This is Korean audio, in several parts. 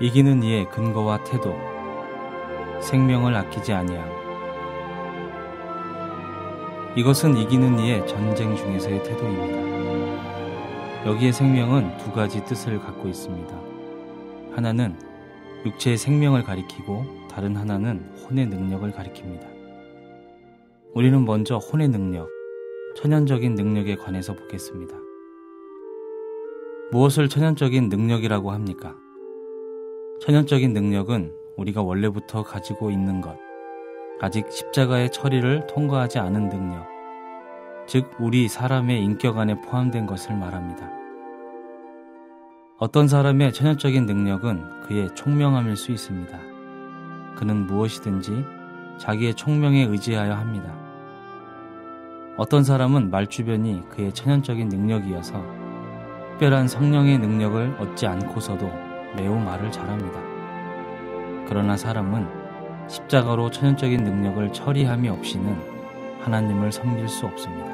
이기는 이의 근거와 태도, 생명을 아끼지 아니함. 이것은 이기는 이의 전쟁 중에서의 태도입니다. 여기에 생명은 두 가지 뜻을 갖고 있습니다. 하나는 육체의 생명을 가리키고 다른 하나는 혼의 능력을 가리킵니다. 우리는 먼저 혼의 능력, 천연적인 능력에 관해서 보겠습니다. 무엇을 천연적인 능력이라고 합니까? 천연적인 능력은 우리가 원래부터 가지고 있는 것, 아직 십자가의 처리를 통과하지 않은 능력, 즉 우리 사람의 인격 안에 포함된 것을 말합니다. 어떤 사람의 천연적인 능력은 그의 총명함일 수 있습니다. 그는 무엇이든지 자기의 총명에 의지하여 합니다. 어떤 사람은 말주변이 그의 천연적인 능력이어서 특별한 성령의 능력을 얻지 않고서도 매우 말을 잘합니다. 그러나 사람은 십자가로 천연적인 능력을 처리함이 없이는 하나님을 섬길 수 없습니다.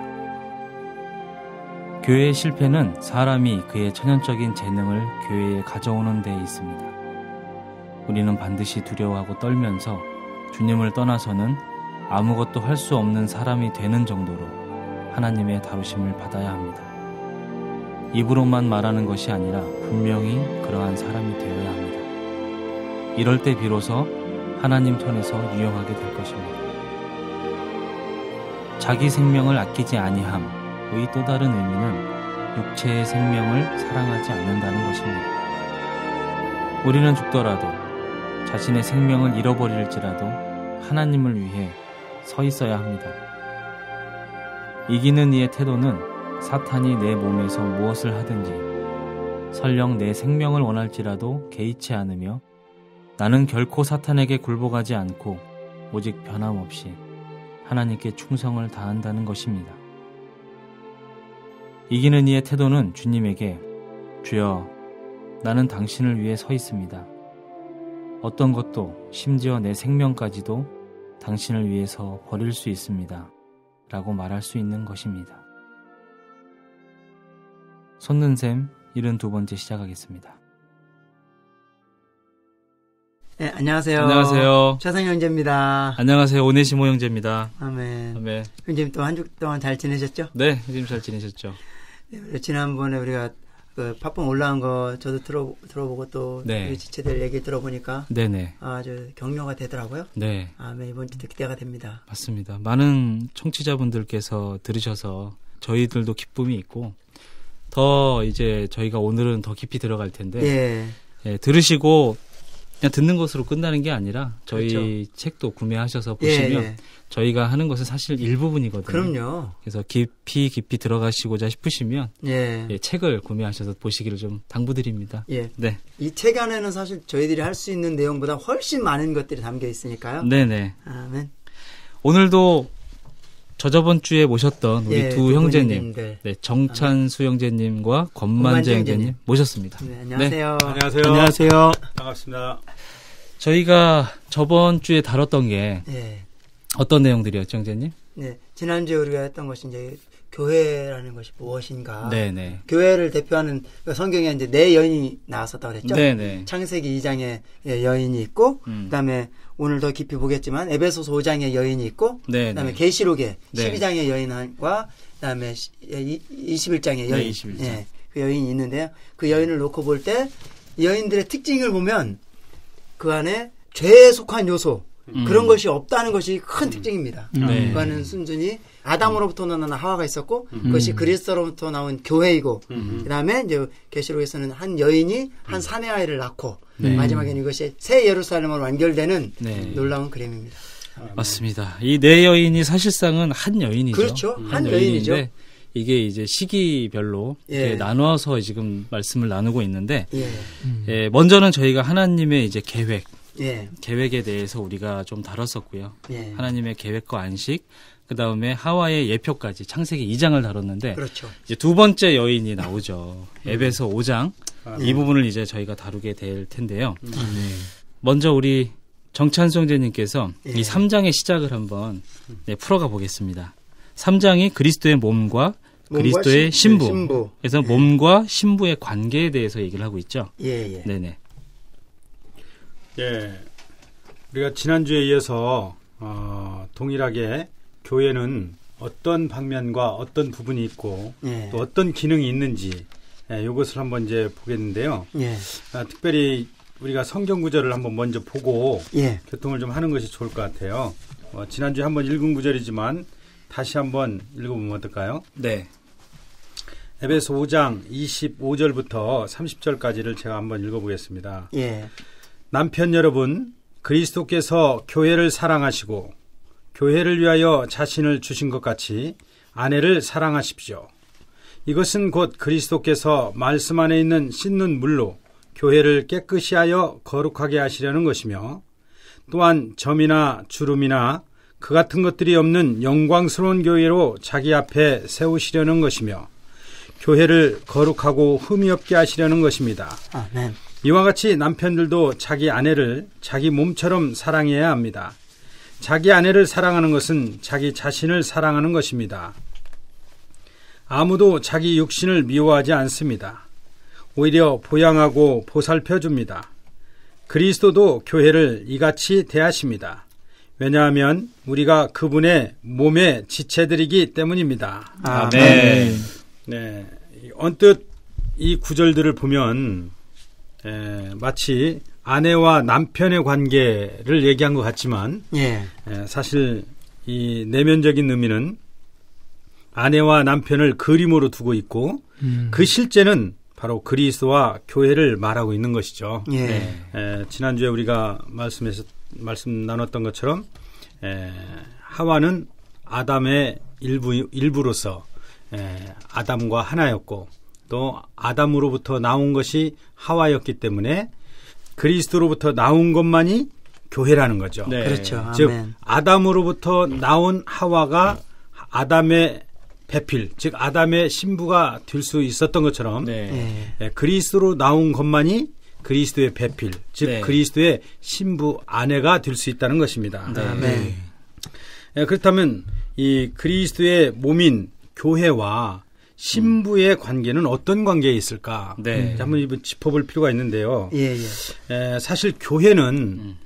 교회의 실패는 사람이 그의 천연적인 재능을 교회에 가져오는 데 있습니다. 우리는 반드시 두려워하고 떨면서 주님을 떠나서는 아무것도 할 수 없는 사람이 되는 정도로 하나님의 다루심을 받아야 합니다. 입으로만 말하는 것이 아니라 분명히 그러한 사람이 되어야 합니다. 이럴 때 비로소 하나님 손에서 유용하게 될 것입니다. 자기 생명을 아끼지 아니함의 또 다른 의미는 육체의 생명을 사랑하지 않는다는 것입니다. 우리는 죽더라도 자신의 생명을 잃어버릴지라도 하나님을 위해 서 있어야 합니다. 이기는 이의 태도는 사탄이 내 몸에서 무엇을 하든지 설령 내 생명을 원할지라도 개의치 않으며 나는 결코 사탄에게 굴복하지 않고 오직 변함없이 하나님께 충성을 다한다는 것입니다. 이기는 이의 태도는 주님에게 주여 나는 당신을 위해 서 있습니다. 어떤 것도 심지어 내 생명까지도 당신을 위해서 버릴 수 있습니다. 라고 말할 수 있는 것입니다. 솟는 샘 72번째 시작하겠습니다. 네, 안녕하세요. 안녕하세요. 최성 형제입니다. 안녕하세요. 오네시모 형제입니다. 아멘. 아멘. 형제님 또 한 주 동안 잘 지내셨죠? 네, 형제님 잘 지내셨죠? 네, 지난번에 우리가 그 팟빵 올라온 거 저도 들어보고 또 네. 우리 지체들 얘기 들어보니까 네네. 아주 격려가 되더라고요. 네. 아멘. 이번 주도 기대가 됩니다. 맞습니다. 많은 청취자분들께서 들으셔서 저희들도 기쁨이 있고 더 이제 저희가 오늘은 더 깊이 들어갈 텐데 예. 들으시고 그냥 듣는 것으로 끝나는 게 아니라 저희 그렇죠. 책도 구매하셔서 보시면 예. 저희가 하는 것은 사실 일부분이거든요. 그럼요. 그래서 깊이 들어가시고자 싶으시면 예. 책을 구매하셔서 보시기를 좀 당부드립니다. 예. 네. 이 책 안에는 사실 저희들이 할 수 있는 내용보다 훨씬 많은 것들이 담겨 있으니까요. 네네. 아멘. 오늘도 저저번 주에 모셨던 우리 두 형제님, 네, 정찬수 형제님과 권만재 형제님 모셨습니다. 네, 안녕하세요. 네. 안녕하세요. 안녕하세요. 반갑습니다. 저희가 저번 주에 다뤘던 게 네. 어떤 내용들이었죠, 형제님? 네. 지난주에 우리가 했던 것이 이제 교회라는 것이 무엇인가. 네네. 교회를 대표하는 성경에 이제 네 여인이 나왔었다고 그랬죠. 네네. 창세기 2장에 여인이 있고, 그다음에 오늘 더 깊이 보겠지만 에베소서 5장에 여인이 있고, 네네. 그다음에 계시록에 네. 12장의 여인과 그다음에 21장의 여인, 네, 21장. 예, 그 여인이 있는데요. 그 여인을 놓고 볼 때 여인들의 특징을 보면 그 안에 죄에 속한 요소 그런 것이 없다는 것이 큰 특징입니다. 네. 그거는 순전히 아담으로부터 나온 하와가 있었고 그것이 그리스도로부터 나온 교회이고 그다음에 이제 계시록에서는 한 여인이 한 사내 아이를 낳고 네. 마지막에는 이것이 새 예루살렘으로 완결되는 네. 놀라운 그림입니다. 맞습니다. 이 네 여인이 사실상은 한 여인이죠. 그렇죠. 한 여인이죠. 여인인데 이게 이제 시기별로 이렇게 나누어서 지금 말씀을 나누고 있는데 예. 먼저는 저희가 하나님의 이제 예. 계획에 대해서 우리가 좀 다뤘었고요. 예. 하나님의 계획과 안식, 그 다음에 하와의 예표까지 창세기 2장을 다뤘는데 그렇죠. 이제 두 번째 여인이 나오죠. 에베소 5장 이 부분을 이제 저희가 다루게 될 텐데요. 먼저 우리 정찬수 형제님께서 이 3장의 시작을 한번 풀어가 보겠습니다. 3장이 그리스도의 몸과 그리스도의 신부. 그래서 몸과 신부의 관계에 대해서 얘기를 하고 있죠. 예, 예. 네네. 예, 우리가 지난주에 이어서 동일하게 교회는 어떤 방면과 어떤 부분이 있고 예. 또 어떤 기능이 있는지 이것을 한번 이제 보겠는데요. 예. 특별히 우리가 성경 구절을 한번 먼저 보고 예. 교통을 좀 하는 것이 좋을 것 같아요. 지난주에 한번 읽은 구절이지만 다시 한번 읽어보면 어떨까요? 네. 에베소 5장 25절부터 30절까지를 제가 한번 읽어보겠습니다. 예. 남편 여러분, 그리스도께서 교회를 사랑하시고 교회를 위하여 자신을 주신 것 같이 아내를 사랑하십시오. 이것은 곧 그리스도께서 말씀 안에 있는 씻는 물로 교회를 깨끗이 하여 거룩하게 하시려는 것이며 또한 점이나 주름이나 그 같은 것들이 없는 영광스러운 교회로 자기 앞에 세우시려는 것이며 교회를 거룩하고 흠이 없게 하시려는 것입니다. 아멘. 이와 같이 남편들도 자기 아내를 자기 몸처럼 사랑해야 합니다. 자기 아내를 사랑하는 것은 자기 자신을 사랑하는 것입니다. 아무도 자기 육신을 미워하지 않습니다. 오히려 보양하고 보살펴줍니다. 그리스도도 교회를 이같이 대하십니다. 왜냐하면 우리가 그분의 몸의 지체들이기 때문입니다. 아멘. 네, 언뜻 이 구절들을 보면 마치 아내와 남편의 관계를 얘기한 것 같지만 예. 사실 이 내면적인 의미는 아내와 남편을 그림으로 두고 있고 그 실제는 바로 그리스도와 교회를 말하고 있는 것이죠. 예. 지난주에 우리가 말씀 나눴던 것처럼 하와는 아담의 일부로서 아담과 하나였고 또 아담으로부터 나온 것이 하와였기 때문에 그리스도로부터 나온 것만이 교회라는 거죠. 네. 그렇죠. 즉 아멘. 아담으로부터 나온 하와가 아담의 배필, 즉 아담의 신부가 될 수 있었던 것처럼 네. 그리스도로 나온 것만이 그리스도의 배필, 즉 네. 그리스도의 신부 아내가 될 수 있다는 것입니다. 네. 아멘. 그렇다면 이 그리스도의 몸인 교회와 신부의 관계는 어떤 관계에 있을까? 네. 한번 짚어볼 필요가 있는데요. 예, 예. 사실 교회는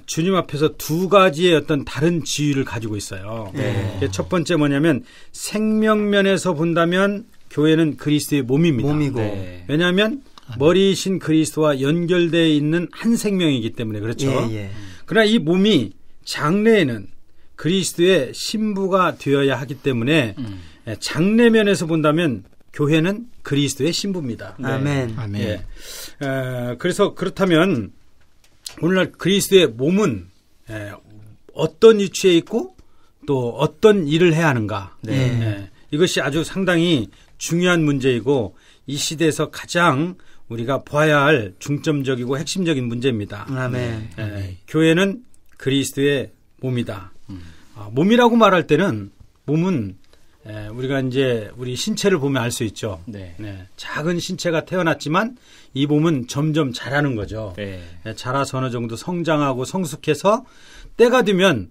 주님 앞에서 두 가지의 어떤 다른 지위를 가지고 있어요. 네. 첫 번째 뭐냐면 생명면에서 본다면 교회는 그리스도의 몸입니다. 몸이고. 네. 왜냐하면 머리이신 그리스도와 연결되어 있는 한 생명이기 때문에 그렇죠. 예, 예. 그러나 이 몸이 장래에는 그리스도의 신부가 되어야 하기 때문에 장래면에서 본다면 교회는 그리스도의 신부입니다. 아멘. 예. 그래서 그렇다면 오늘날 그리스도의 몸은 어떤 위치에 있고 또 어떤 일을 해야 하는가. 네. 이것이 아주 상당히 중요한 문제이고 이 시대에서 가장 우리가 봐야 할 중점적이고 핵심적인 문제입니다. 아멘. 교회는 그리스도의 몸이다. 몸이라고 말할 때는 몸은 우리가 이제 우리 신체를 보면 알 수 있죠. 네. 작은 신체가 태어났지만 이 몸은 점점 자라는 거죠. 네. 자라서 어느 정도 성장하고 성숙해서 때가 되면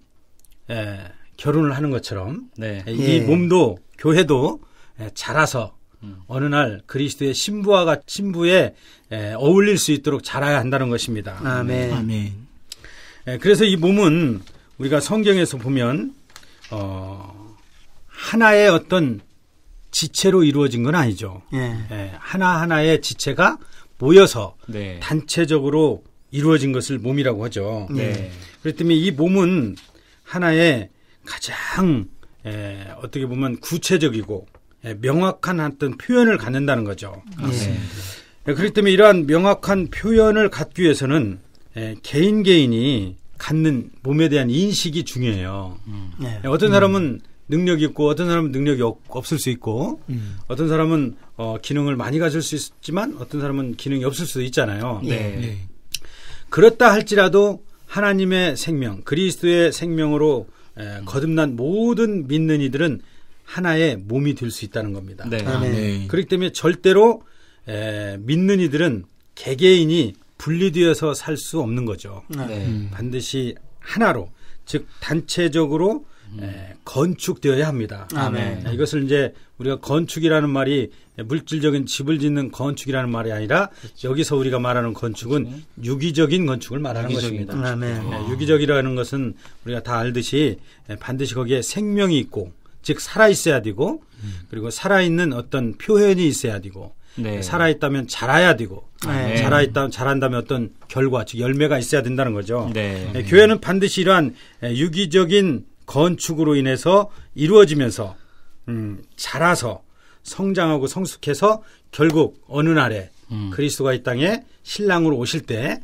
결혼을 하는 것처럼 네. 이 몸도 교회도 자라서 어느 날 그리스도의 신부에 어울릴 수 있도록 자라야 한다는 것입니다. 아멘. 아멘. 그래서 이 몸은 우리가 성경에서 보면 하나의 어떤 지체로 이루어진 건 아니죠. 예. 하나하나의 지체가 모여서 네. 단체적으로 이루어진 것을 몸이라고 하죠. 네. 그렇기 때문에 이 몸은 하나의 가장 어떻게 보면 구체적이고 명확한 어떤 표현을 갖는다는 거죠. 그렇기 때문에 이러한 명확한 표현을 갖기 위해서는 개인이 갖는 몸에 대한 인식이 중요해요. 네. 어떤 사람은 능력이 있고 어떤 사람은 능력이 없을 수 있고 어떤 사람은 기능을 많이 가질 수 있지만 어떤 사람은 기능이 없을 수도 있잖아요. 네. 그렇다 할지라도 하나님의 생명, 그리스도의 생명으로 거듭난 모든 믿는 이들은 하나의 몸이 될 수 있다는 겁니다. 네. 아멘. 그렇기 때문에 절대로 믿는 이들은 개개인이 분리되어서 살 수 없는 거죠. 네. 반드시 하나로, 즉 단체적으로 건축되어야 합니다. 아멘. 이것을 이제 우리가 건축이라는 말이 물질적인 집을 짓는 건축이라는 말이 아니라 여기서 우리가 말하는 건축은 유기적인 건축을 말하는 것입니다. 아멘. 유기적이라는 것은 우리가 다 알듯이 반드시 거기에 생명이 있고 즉 살아있어야 되고 그리고 살아있는 어떤 표현이 있어야 되고 네. 살아있다면 자라야 되고 네. 자란다면 어떤 결과 즉 열매가 있어야 된다는 거죠. 네. 교회는 반드시 이러한 유기적인 건축으로 인해서 이루어지면서 자라서 성장하고 성숙해서 결국 어느 날에 그리스도가 이 땅에 신랑으로 오실 때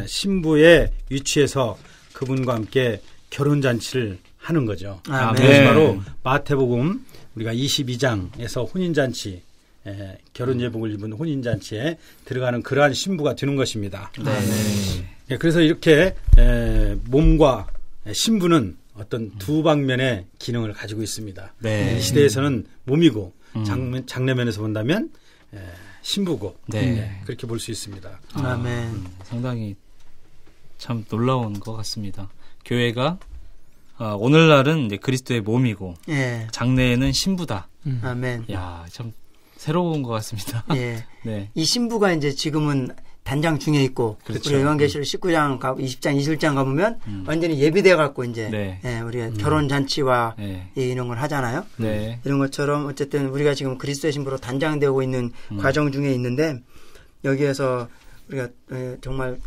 신부의 위치에서 그분과 함께 결혼잔치를 하는 거죠. 그것이 바로 마태복음 우리가 22장에서 혼인잔치 결혼 예복을 입은 혼인잔치에 들어가는 그러한 신부가 되는 것입니다. 네. 그래서 이렇게 몸과 신부는 어떤 두 방면의 기능을 가지고 있습니다. 네. 이 시대에서는 몸이고 장래면에서 본다면 신부고 그렇게 볼 수 있습니다. 아멘. 상당히 참 놀라운 것 같습니다. 교회가 오늘날은 이제 그리스도의 몸이고 예. 장래에는 신부다. 아멘. 야, 참 새로운 것 같습니다. 예. 네. 이 신부가 이제 지금은 단장 중에 있고 그렇죠. 우리 요한계시록 19장, 20장, 21장 가보면 완전히 예비돼 갖고 이제 네. 우리가 결혼 잔치와 네. 이런 걸 하잖아요. 네. 이런 것처럼 어쨌든 우리가 지금 그리스도의 신부로 단장되고 있는 과정 중에 있는데 여기에서 우리가 정말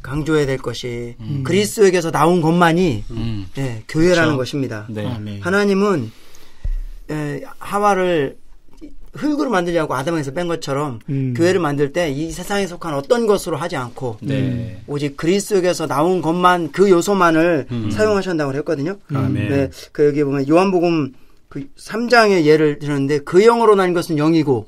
강조해야 될 것이 그리스도에게서 나온 것만이 교회라는 그렇죠. 것입니다. 네. 하나님은 하와를 흙으로 만들려고 아담에서 뺀 것처럼 교회를 만들 때 이 세상에 속한 어떤 것으로 하지 않고 오직 그리스도에게서 나온 것만 그 요소만을 사용하신다고 그랬거든요. 네, 그 여기 보면 요한복음 그 3장의 예를 들었는데 그 영으로 난 것은 영이고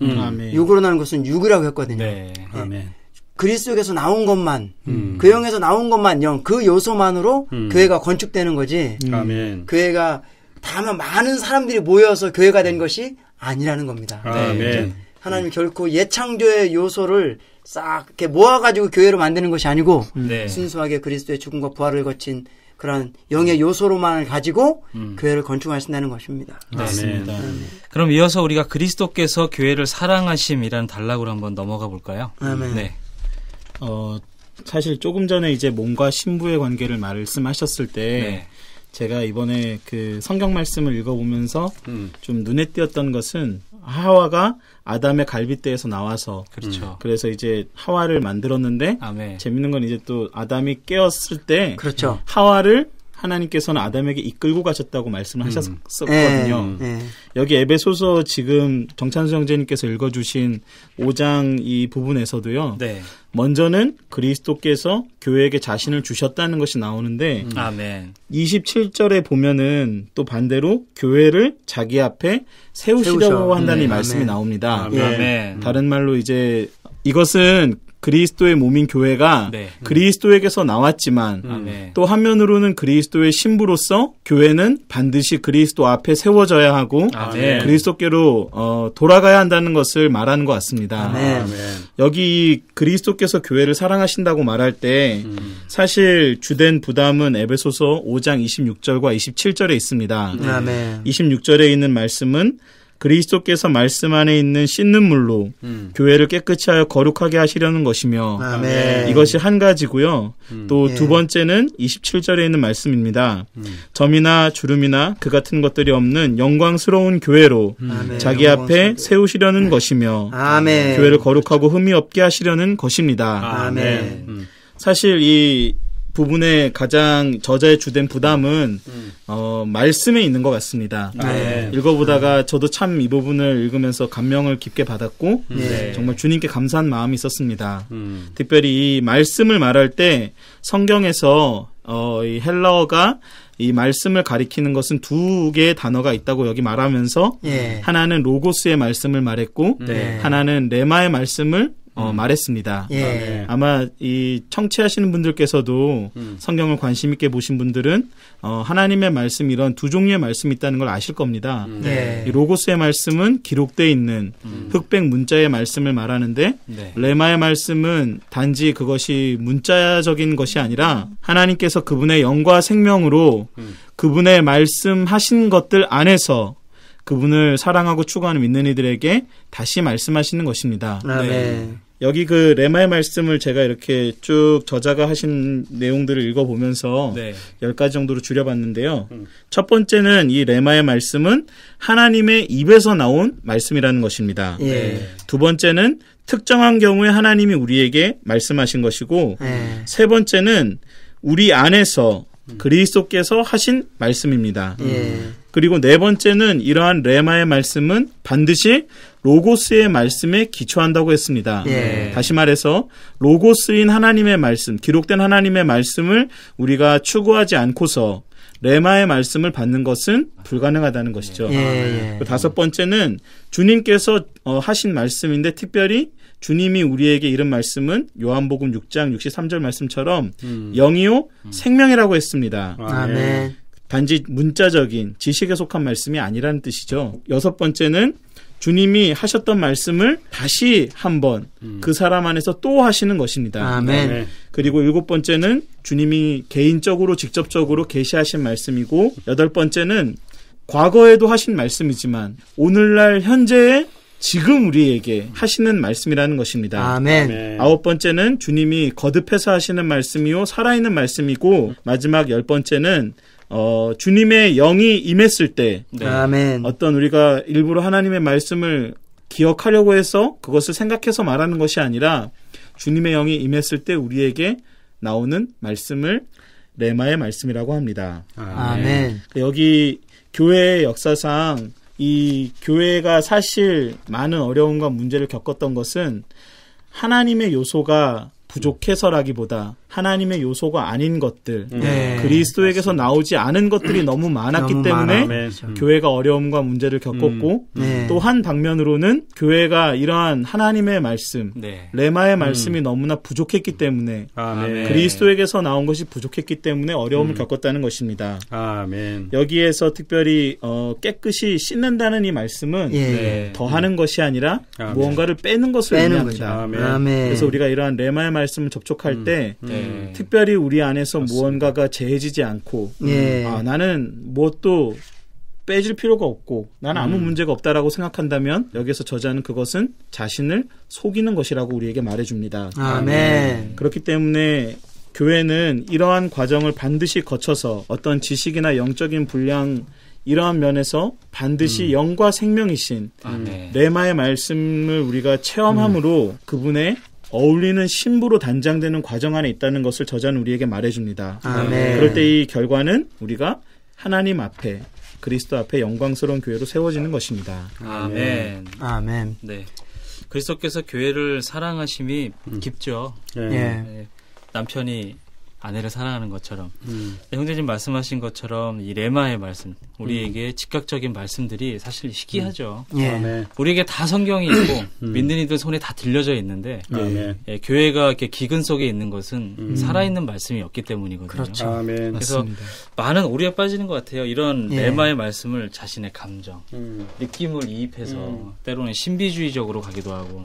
육으로 나는 것은 육이라고 했거든요. 네. 아멘. 그리스도에게서 나온 것만 그 영에서 나온 것만 영 그 요소만으로 교회가 건축되는 거지. 아멘. 교회가 다만 많은 사람들이 모여서 교회가 된 것이 아니라는 겁니다. 아멘. 하나님 결코 예창조의 요소를 싹 이렇게 모아가지고 교회로 만드는 것이 아니고 순수하게 그리스도의 죽음과 부활을 거친 그런 영의 요소로만을 가지고 교회를 건축하신다는 것입니다. 맞습니다. 그럼 이어서 우리가 그리스도께서 교회를 사랑하심이라는 단락으로 한번 넘어가 볼까요? 아멘. 네. 사실 조금 전에 이제 몸과 신부의 관계를 말씀하셨을 때 제가 이번에 그 성경 말씀을 읽어보면서 좀 눈에 띄었던 것은 하와가 아담의 갈빗대에서 나와서 그렇죠. 그래서 이제 하와를 만들었는데 재밌는 건 이제 또 아담이 깨었을 때 그렇죠. 하와를 하나님께서는 아담에게 이끌고 가셨다고 말씀을 하셨었거든요. 여기 에베소서 지금 정찬수 형제님께서 읽어주신 5장 이 부분에서도요. 먼저는 그리스도께서 교회에게 자신을 주셨다는 것이 나오는데 27절에 보면은 또 반대로 교회를 자기 앞에 세우시려고 한다는 이 말씀이 나옵니다. 다른 말로 이제 이것은 그리스도의 몸인 교회가 그리스도에게서 나왔지만 또 한면으로는 그리스도의 신부로서 교회는 반드시 그리스도 앞에 세워져야 하고 그리스도께로 돌아가야 한다는 것을 말하는 것 같습니다. 여기 그리스도께서 교회를 사랑하신다고 말할 때 사실 주된 부담은 에베소서 5장 26절과 27절에 있습니다. 26절에 있는 말씀은 그리스도께서 말씀 안에 있는 씻는 물로 교회를 깨끗이 하여 거룩하게 하시려는 것이며 이것이 한 가지고요. 또 두 번째는 27절에 있는 말씀입니다. 점이나 주름이나 그 같은 것들이 없는 영광스러운 교회로 자기 앞에 세우시려는 것이며 교회를 거룩하고 흠이 없게 하시려는 것입니다. 사실 이 부분의 가장 저자의 주된 부담은 말씀에 있는 것 같습니다. 읽어보다가 저도 참 이 부분을 읽으면서 감명을 깊게 받았고 정말 주님께 감사한 마음이 있었습니다. 특별히 이 말씀을 말할 때 성경에서 이 헬라어가 이 말씀을 가리키는 것은 두 개의 단어가 있다고 여기 말하면서 하나는 로고스의 말씀을 말했고 하나는 레마의 말씀을 말했습니다. 예. 아마 이 청취하시는 분들께서도 성경을 관심 있게 보신 분들은 하나님의 말씀 이런 두 종류의 말씀이 있다는 걸 아실 겁니다. 이 로고스의 말씀은 기록되어 있는 흑백 문자의 말씀을 말하는데 레마의 말씀은 단지 그것이 문자적인 것이 아니라 하나님께서 그분의 영과 생명으로 그분의 말씀하신 것들 안에서 그분을 사랑하고 추구하는 믿는 이들에게 다시 말씀하시는 것입니다. 네. 여기 그 레마의 말씀을 제가 이렇게 쭉 저자가 하신 내용들을 읽어보면서 10가지 정도로 줄여봤는데요. 첫 번째는 이 레마의 말씀은 하나님의 입에서 나온 말씀이라는 것입니다. 두 번째는 특정한 경우에 하나님이 우리에게 말씀하신 것이고 세 번째는 우리 안에서 그리스도께서 하신 말씀입니다. 그리고 네 번째는 이러한 레마의 말씀은 반드시 로고스의 말씀에 기초한다고 했습니다. 다시 말해서 로고스인 하나님의 말씀, 기록된 하나님의 말씀을 우리가 추구하지 않고서 레마의 말씀을 받는 것은 불가능하다는 것이죠. 다섯 번째는 주님께서 하신 말씀인데 특별히 주님이 우리에게 이른 말씀은 요한복음 6장 63절 말씀처럼 영이요 생명이라고 했습니다. 아멘. 단지 문자적인 지식에 속한 말씀이 아니라는 뜻이죠. 여섯 번째는 주님이 하셨던 말씀을 다시 한번 그 사람 안에서 또 하시는 것입니다. 아멘. 그리고 일곱 번째는 주님이 개인적으로 직접적으로 계시하신 말씀이고 여덟 번째는 과거에도 하신 말씀이지만 오늘날 현재의 지금 우리에게 하시는 말씀이라는 것입니다. 아멘. 아홉 번째는 주님이 거듭해서 하시는 말씀이요 살아있는 말씀이고 마지막 열 번째는 주님의 영이 임했을 때 아멘. 어떤 우리가 일부러 하나님의 말씀을 기억하려고 해서 그것을 생각해서 말하는 것이 아니라 주님의 영이 임했을 때 우리에게 나오는 말씀을 레마의 말씀이라고 합니다. 아멘. 여기 교회의 역사상 이 교회가 사실 많은 어려움과 문제를 겪었던 것은 하나님의 요소가 부족해서라기보다 하나님의 요소가 아닌 것들, 그리스도에게서 나오지 않은 것들이 너무 많았기 때문에 교회가 어려움과 문제를 겪었고 또 한 방면으로는 교회가 이러한 하나님의 말씀, 레마의 말씀이 너무나 부족했기 때문에 그리스도에게서 나온 것이 부족했기 때문에 어려움을 겪었다는 것입니다. 아멘. 여기에서 특별히 깨끗이 씻는다는 이 말씀은 더하는 것이 아니라 무언가를 빼는 것을 의미합니다. 아멘. 그래서 우리가 이러한 레마의 말씀을 접촉할 때 특별히 우리 안에서 무언가가 재해지지 않고 나는 무엇도 빼질 필요가 없고 나는 아무 문제가 없다라고 생각한다면 여기서 저자는 그것은 자신을 속이는 것이라고 우리에게 말해줍니다. 아멘. 그렇기 때문에 교회는 이러한 과정을 반드시 거쳐서 어떤 지식이나 영적인 분량 이러한 면에서 반드시 영과 생명이신 레마의 말씀을 우리가 체험함으로 그분의 어울리는 신부로 단장되는 과정 안에 있다는 것을 저자는 우리에게 말해줍니다. 아멘. 그럴 때 이 결과는 우리가 하나님 앞에 그리스도 앞에 영광스러운 교회로 세워지는 것입니다. 아멘. 아멘. 네. 그리스도께서 교회를 사랑하심이 깊죠. 네. 남편이 아내를 사랑하는 것처럼 형제님 말씀하신 것처럼 이 레마의 말씀 우리에게 즉각적인 말씀들이 사실 희귀하죠. 우리에게 다 성경이 있고 믿는 이들 손에 다 들려져 있는데 교회가 이렇게 기근 속에 있는 것은 살아있는 말씀이 없기 때문이거든요. 그렇죠. 아멘. 그래서 맞습니다. 많은 오류에 빠지는 것 같아요. 이런 레마의 말씀을 자신의 감정, 느낌을 이입해서 때로는 신비주의적으로 가기도 하고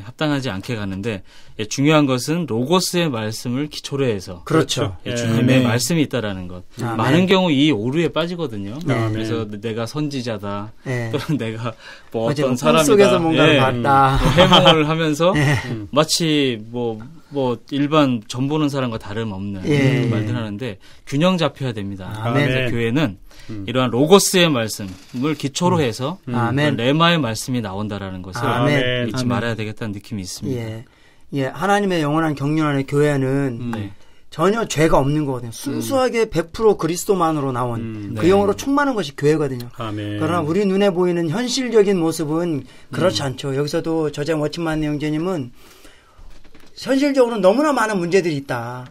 합당하지 않게 가는데 중요한 것은 로고스의 말씀을 기초로 해서 그렇죠. 주님의 말씀이 있다라는 것. 아멘. 많은 경우 이 오류에 빠지거든요. 그래서 내가 선지자다. 또는 내가 뭐 어떤 사람이다. 속에서 뭔가를 봤다. 해몽을 하면서 마치 뭐 일반 전 보는 사람과 다름없는 말들 하는데 균형 잡혀야 됩니다. 그래서 교회는 이러한 로고스의 말씀을 기초로 해서 레마의 말씀이 나온다라는 것을 잊지 말아야 되겠다는 느낌이 있습니다. 하나님의 영원한 경륜 안에 교회는 전혀 죄가 없는 거거든요. 순수하게 100% 그리스도만으로 나온 그 영으로 충만한 것이 교회거든요. 그러나 우리 눈에 보이는 현실적인 모습은 그렇지 않죠. 여기서도 저자 워치만 형제님은 현실적으로 너무나 많은 문제들이 있다.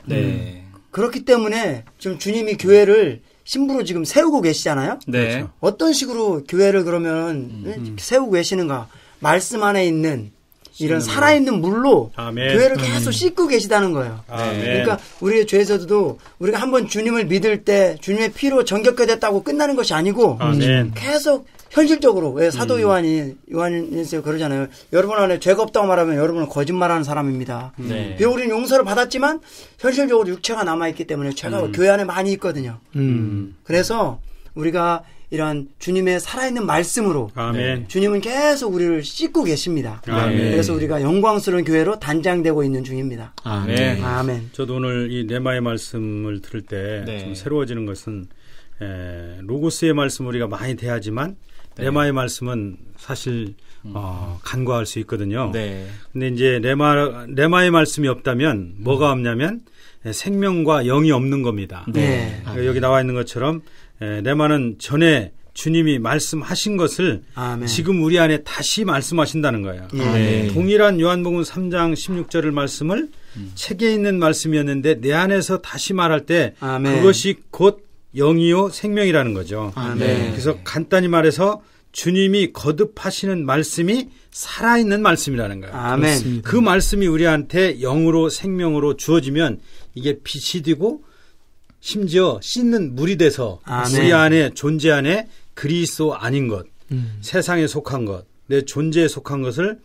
그렇기 때문에 지금 주님이 교회를 신부로 지금 세우고 계시잖아요. 어떤 식으로 교회를 그러면 세우고 계시는가? 말씀 안에 있는 이런 살아있는 물로 아멘. 교회를 계속 씻고 계시다는 거예요. 아멘. 그러니까 우리의 죄에서도 우리가 한번 주님을 믿을 때 주님의 피로 정결케 됐다고 끝나는 것이 아니고 아멘. 계속 현실적으로 왜 사도 요한에서 그러잖아요. 여러분 안에 죄가 없다고 말하면 여러분은 거짓말하는 사람입니다. 비록 우리는 용서를 받았지만 현실적으로 육체가 남아있기 때문에 죄가 교회 안에 많이 있거든요. 그래서 우리가 이런 주님의 살아있는 말씀으로 아멘. 주님은 계속 우리를 씻고 계십니다. 아멘. 그래서 우리가 영광스러운 교회로 단장되고 있는 중입니다. 아멘. 아멘. 저도 오늘 이 레마의 말씀을 들을 때 좀 새로워지는 것은 로고스의 말씀 우리가 많이 대하지만 레마의 말씀은 사실 간과할 수 있거든요. 근데 이제 레마의 말씀이 없다면 뭐가 없냐면 생명과 영이 없는 겁니다. 여기 나와 있는 것처럼 레마는 전에 주님이 말씀하신 것을 아멘. 지금 우리 안에 다시 말씀하신다는 거예요. 동일한 요한복음 3장 16절의 말씀을 책에 있는 말씀이었는데 내 안에서 다시 말할 때 아멘. 그것이 곧 영이요 생명이라는 거죠. 그래서 간단히 말해서 주님이 거듭하시는 말씀이 살아있는 말씀이라는 거예요. 아멘. 그 말씀이 우리한테 영으로 생명으로 주어지면 이게 빛이 되고 심지어 씻는 물이 돼서 아멘. 우리 안에 존재 안에 그리스도 아닌 것, 세상에 속한 것, 내 존재에 속한 것을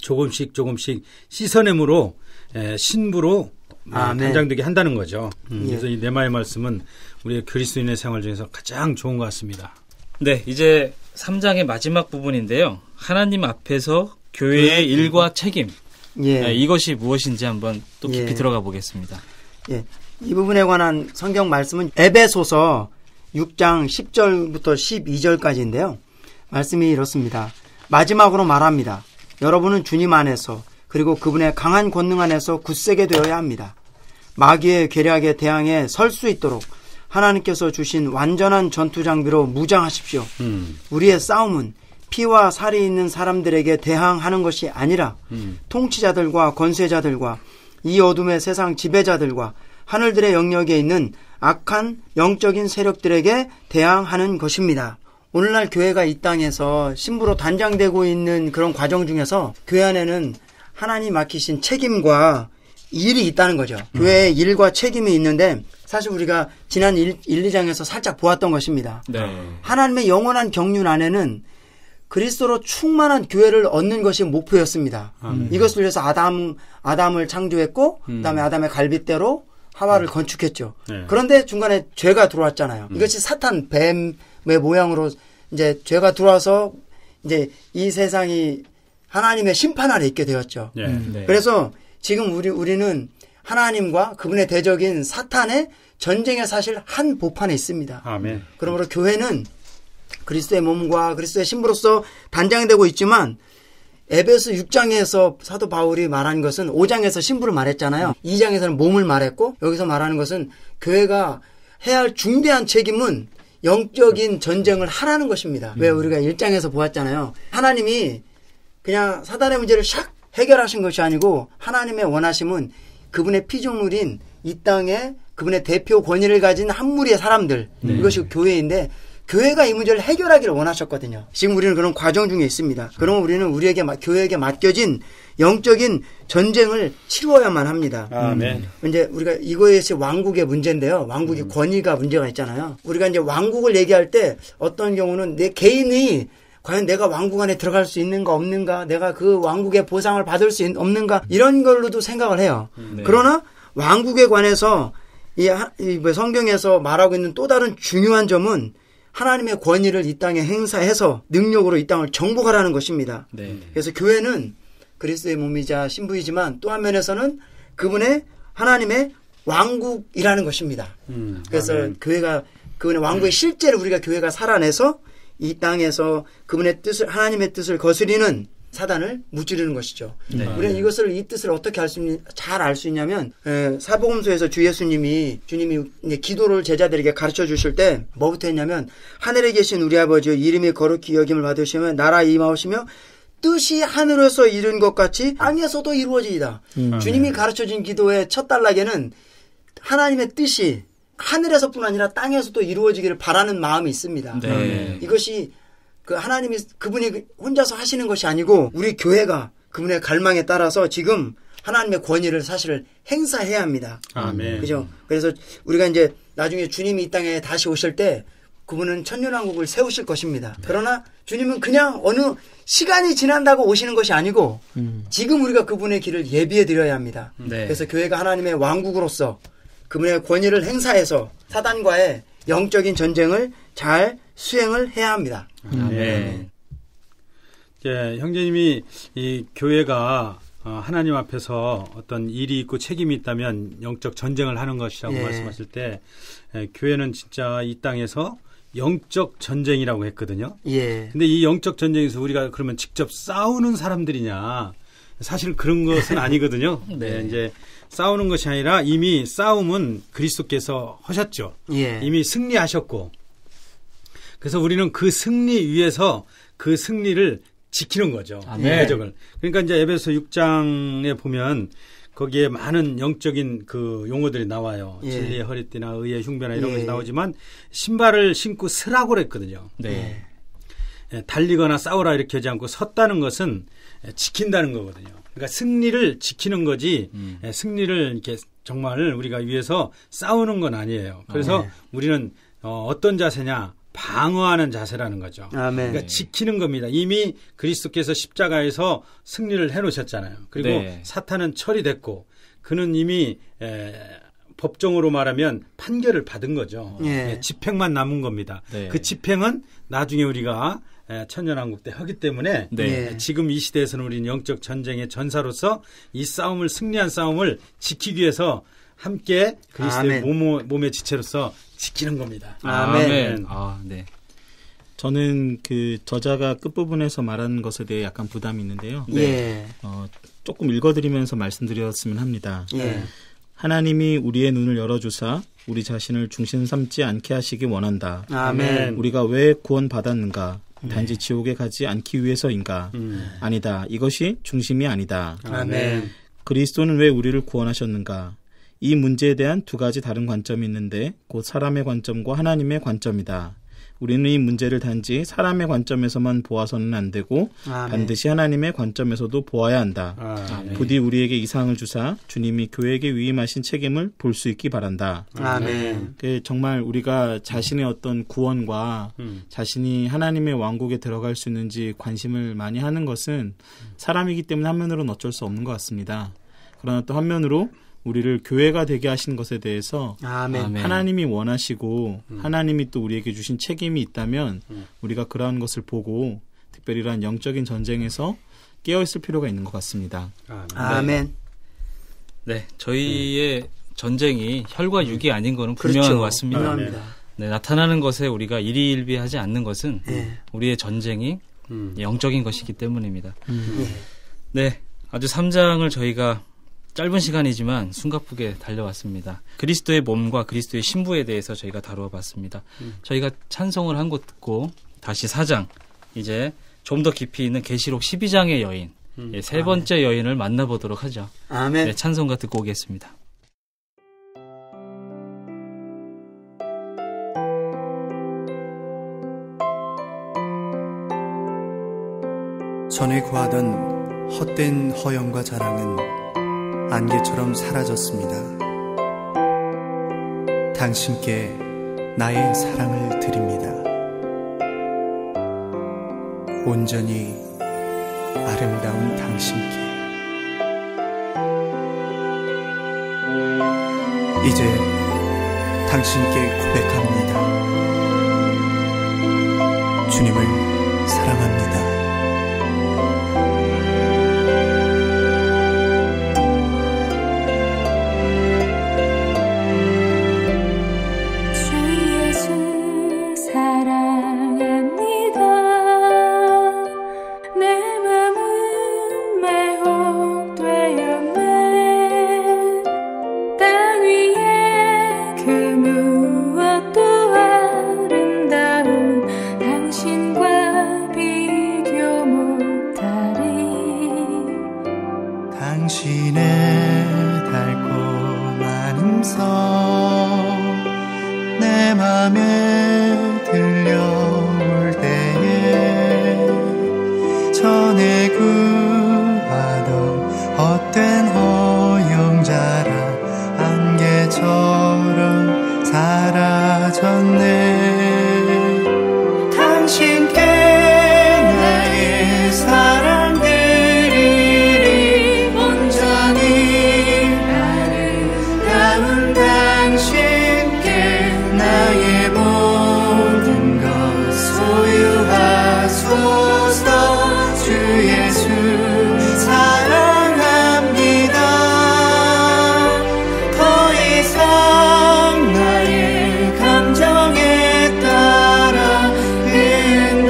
조금씩 씻어내므로 신부로 단장되게 한다는 거죠. 그래서 이 레마의 말씀은 우리의 그리스도인의 생활 중에서 가장 좋은 것 같습니다. 네, 이제 3장의 마지막 부분인데요. 하나님 앞에서 교회의 일과 책임. 이것이 무엇인지 한번 또 깊이 들어가 보겠습니다. 이 부분에 관한 성경 말씀은 에베소서 6장 10절부터 12절까지인데요. 말씀이 이렇습니다. 마지막으로 말합니다. 여러분은 주님 안에서 그리고 그분의 강한 권능 안에서 굳세게 되어야 합니다. 마귀의 계략에 대항해 설 수 있도록 하나님께서 주신 완전한 전투 장비로 무장하십시오. 우리의 싸움은 피와 살이 있는 사람들에게 대항하는 것이 아니라 통치자들과 권세자들과 이 어둠의 세상 지배자들과 하늘들의 영역에 있는 악한 영적인 세력들에게 대항하는 것입니다. 오늘날 교회가 이 땅에서 신부로 단장되고 있는 그런 과정 중에서 교회 안에는 하나님 맡기신 책임과 일이 있다는 거죠. 교회의 일과 책임이 있는데 사실 우리가 지난 1, 2장에서 살짝 보았던 것입니다. 하나님의 영원한 경륜 안에는 그리스도로 충만한 교회를 얻는 것이 목표였습니다. 이것을 위해서 아담을 창조했고 그다음에 아담의 갈빗대로 하와를 건축했죠. 그런데 중간에 죄가 들어왔잖아요. 이것이 사탄 뱀의 모양으로 이제 죄가 들어와서 이제 이 세상이 하나님의 심판 아래 있게 되었죠. 그래서 지금 우리는 하나님과 그분의 대적인 사탄의 전쟁의 사실 한 보판에 있습니다. 아멘. 그러므로 교회는 그리스도의 몸과 그리스도의 신부로서 단장되고 있지만 에베소 6장에서 사도 바울이 말한 것은 5장에서 신부를 말했잖아요. 2장에서는 몸을 말했고 여기서 말하는 것은 교회가 해야 할 중대한 책임은 영적인 전쟁을 하라는 것입니다. 왜 우리가 1장에서 보았잖아요. 하나님이 그냥 사단의 문제를 샥 해결하신 것이 아니고 하나님의 원하심은 그분의 피조물인 이 땅에 그분의 대표 권위를 가진 한 무리의 사람들 이것이 교회인데 교회가 이 문제를 해결하기를 원하셨거든요. 지금 우리는 그런 과정 중에 있습니다. 그러면 우리는 교회에게 맡겨진 영적인 전쟁을 치루어야만 합니다. 아멘. 이제 우리가 이것이 왕국의 문제인데요. 왕국의 권위가 문제가 있잖아요. 우리가 이제 왕국을 얘기할 때 어떤 경우는 내 개인이 과연 내가 왕국 안에 들어갈 수 있는가 없는가, 내가 그 왕국의 보상을 받을 수 없는가 이런 걸로도 생각을 해요. 그러나 왕국에 관해서 이 성경에서 말하고 있는 또 다른 중요한 점은 하나님의 권위를 이 땅에 행사해서 능력으로 이 땅을 정복하라는 것입니다. 그래서 교회는 그리스도의 몸이자 신부이지만 또 한 면에서는 그분의 하나님의 왕국이라는 것입니다. 그래서 교회가 그분의 왕국의 실제로 우리가 교회가 살아내서 이 땅에서 그분의 뜻을 하나님의 뜻을 거스리는 사단을 무찌르는 것이죠. 우리는 이 뜻을 어떻게 잘 알 수 있냐면 사복음서에서 주님이 이제 기도를 제자들에게 가르쳐 주실 때 뭐부터 했냐면 하늘에 계신 우리 아버지여 이름이 거룩히 여김을 받으시며 나라 임하오시며 뜻이 하늘에서 이룬 것 같이 땅에서도 이루어지이다. 주님이 가르쳐 준 기도의 첫 단락에는 하나님의 뜻이 하늘에서뿐 아니라 땅에서도 이루어지기를 바라는 마음이 있습니다. 이것이 그 하나님이 그분이 혼자서 하시는 것이 아니고 우리 교회가 그분의 갈망에 따라서 지금 하나님의 권위를 사실 행사해야 합니다. 아멘. 그죠? 그래서 우리가 이제 나중에 주님이 이 땅에 다시 오실 때 그분은 천년왕국을 세우실 것입니다. 그러나 주님은 그냥 어느 시간이 지난다고 오시는 것이 아니고 지금 우리가 그분의 길을 예비해 드려야 합니다. 네. 그래서 교회가 하나님의 왕국으로서 그분의 권위를 행사해서 사단과의 영적인 전쟁을 잘 수행을 해야 합니다. 네. 이제 형제님이 이 교회가 하나님 앞에서 어떤 일이 있고 책임이 있다면 영적 전쟁을 하는 것이라고 말씀하실 때 교회는 진짜 이 땅에서 영적 전쟁이라고 했거든요. 근데 이 영적 전쟁에서 우리가 그러면 직접 싸우는 사람들이냐? 사실 그런 것은 아니거든요. 네. 이제 싸우는 것이 아니라 이미 싸움은 그리스도께서 하셨죠. 이미 승리하셨고. 그래서 우리는 그 승리 위에서 그 승리를 지키는 거죠. 대적을. 그러니까 이제 에베소 6장에 보면 거기에 많은 영적인 그 용어들이 나와요. 진리의 허리띠나 의의 흉배나 이런 것이 나오지만 신발을 신고 서라고 그랬거든요. 달리거나 싸우라 이렇게 하지 않고 섰다는 것은 지킨다는 거거든요. 그러니까 승리를 지키는 거지 승리를 이렇게 정말 우리가 위해서 싸우는 건 아니에요. 그래서 우리는 어떤 자세냐? 방어하는 자세라는 거죠. 그러니까 지키는 겁니다. 이미 그리스도께서 십자가에서 승리를 해놓으셨잖아요. 그리고 사탄은 처리됐고 그는 이미 법정으로 말하면 판결을 받은 거죠. 집행만 남은 겁니다. 그 집행은 나중에 우리가 천년왕국 때 하기 때문에 지금 이 시대에서는 우리는 영적 전쟁의 전사로서 이 싸움을 승리한 싸움을 지키기 위해서 함께 그리스도의 몸의 지체로서 지키는 겁니다. 아멘. 네. 저는 그 저자가 끝부분에서 말하는 것에 대해 약간 부담이 있는데요. 조금 읽어드리면서 말씀드렸으면 합니다. 하나님이 우리의 눈을 열어주사 우리 자신을 중심 삼지 않게 하시기 원한다. 아멘. 우리가 왜 구원받았는가? 단지 지옥에 가지 않기 위해서인가? 아니다. 이것이 중심이 아니다. 아멘. 그리스도는 왜 우리를 구원하셨는가? 이 문제에 대한 두 가지 다른 관점이 있는데 곧 사람의 관점과 하나님의 관점이다. 우리는 이 문제를 단지 사람의 관점에서만 보아서는 안 되고 반드시 하나님의 관점에서도 보아야 한다. 부디 우리에게 이상을 주사 주님이 교회에게 위임하신 책임을 볼 수 있기 바란다. 아멘. 정말 우리가 자신의 어떤 구원과 자신이 하나님의 왕국에 들어갈 수 있는지 관심을 많이 하는 것은 사람이기 때문에 한면으로는 어쩔 수 없는 것 같습니다. 그러나 또 한면으로 우리를 교회가 되게 하신 것에 대해서 하나님이 원하시고 하나님이 또 우리에게 주신 책임이 있다면 우리가 그러한 것을 보고 특별히 이러한 영적인 전쟁에서 깨어있을 필요가 있는 것 같습니다. 아멘. 네, 저희의 전쟁이 혈과 육이 아닌 것은 분명한 것 같습니다. 네, 나타나는 것에 우리가 일희일비하지 않는 것은 우리의 전쟁이 영적인 것이기 때문입니다. 네, 아주 3장을 저희가 짧은 시간이지만 숨가쁘게 달려왔습니다. 그리스도의 몸과 그리스도의 신부에 대해서 저희가 다루어 봤습니다. 저희가 찬송을 한 곳 듣고 다시 4장, 이제 좀 더 깊이 있는 계시록 12장의 여인, 세 번째 여인을 만나보도록 하죠. 아멘. 네, 찬송가 듣고 오겠습니다. 전에 구하던 헛된 허영과 자랑은 안개처럼 사라졌습니다. 당신께 나의 사랑을 드립니다. 온전히 아름다운 당신께 이제 당신께 고백합니다. 주님을 사랑합니다. 전에 구하던 헛된 허영자라 안개처럼 사라졌네. 당신께 나의 사랑 드리리. 온전히 아름다운 당신께 나의 모든 것 소유하소서. 주 예수 사랑합니다. 더 이상 나의 감정에 따라 흔들리지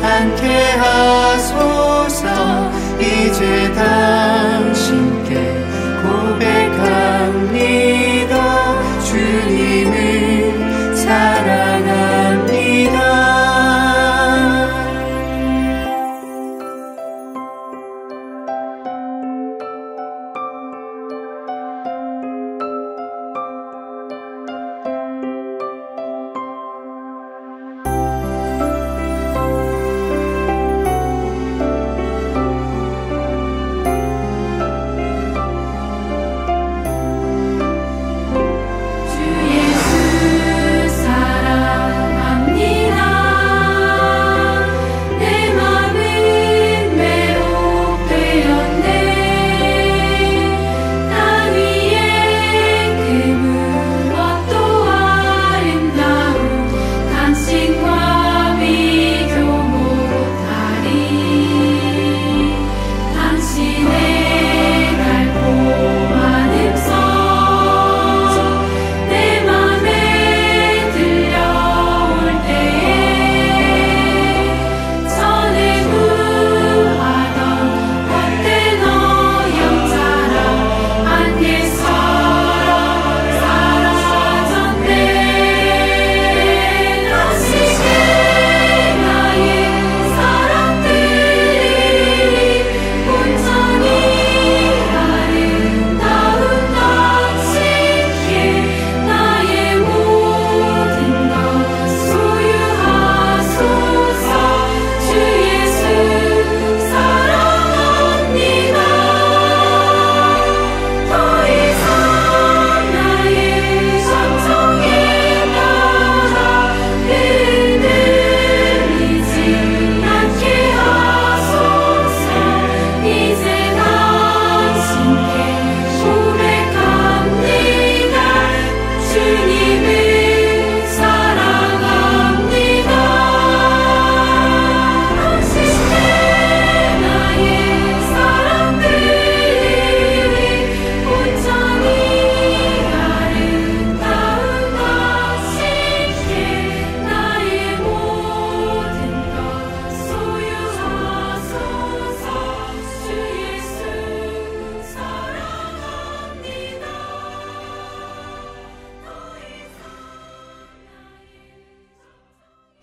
않게 하소서. 이제 당신께 고백합니다. 주님을 사랑합니다.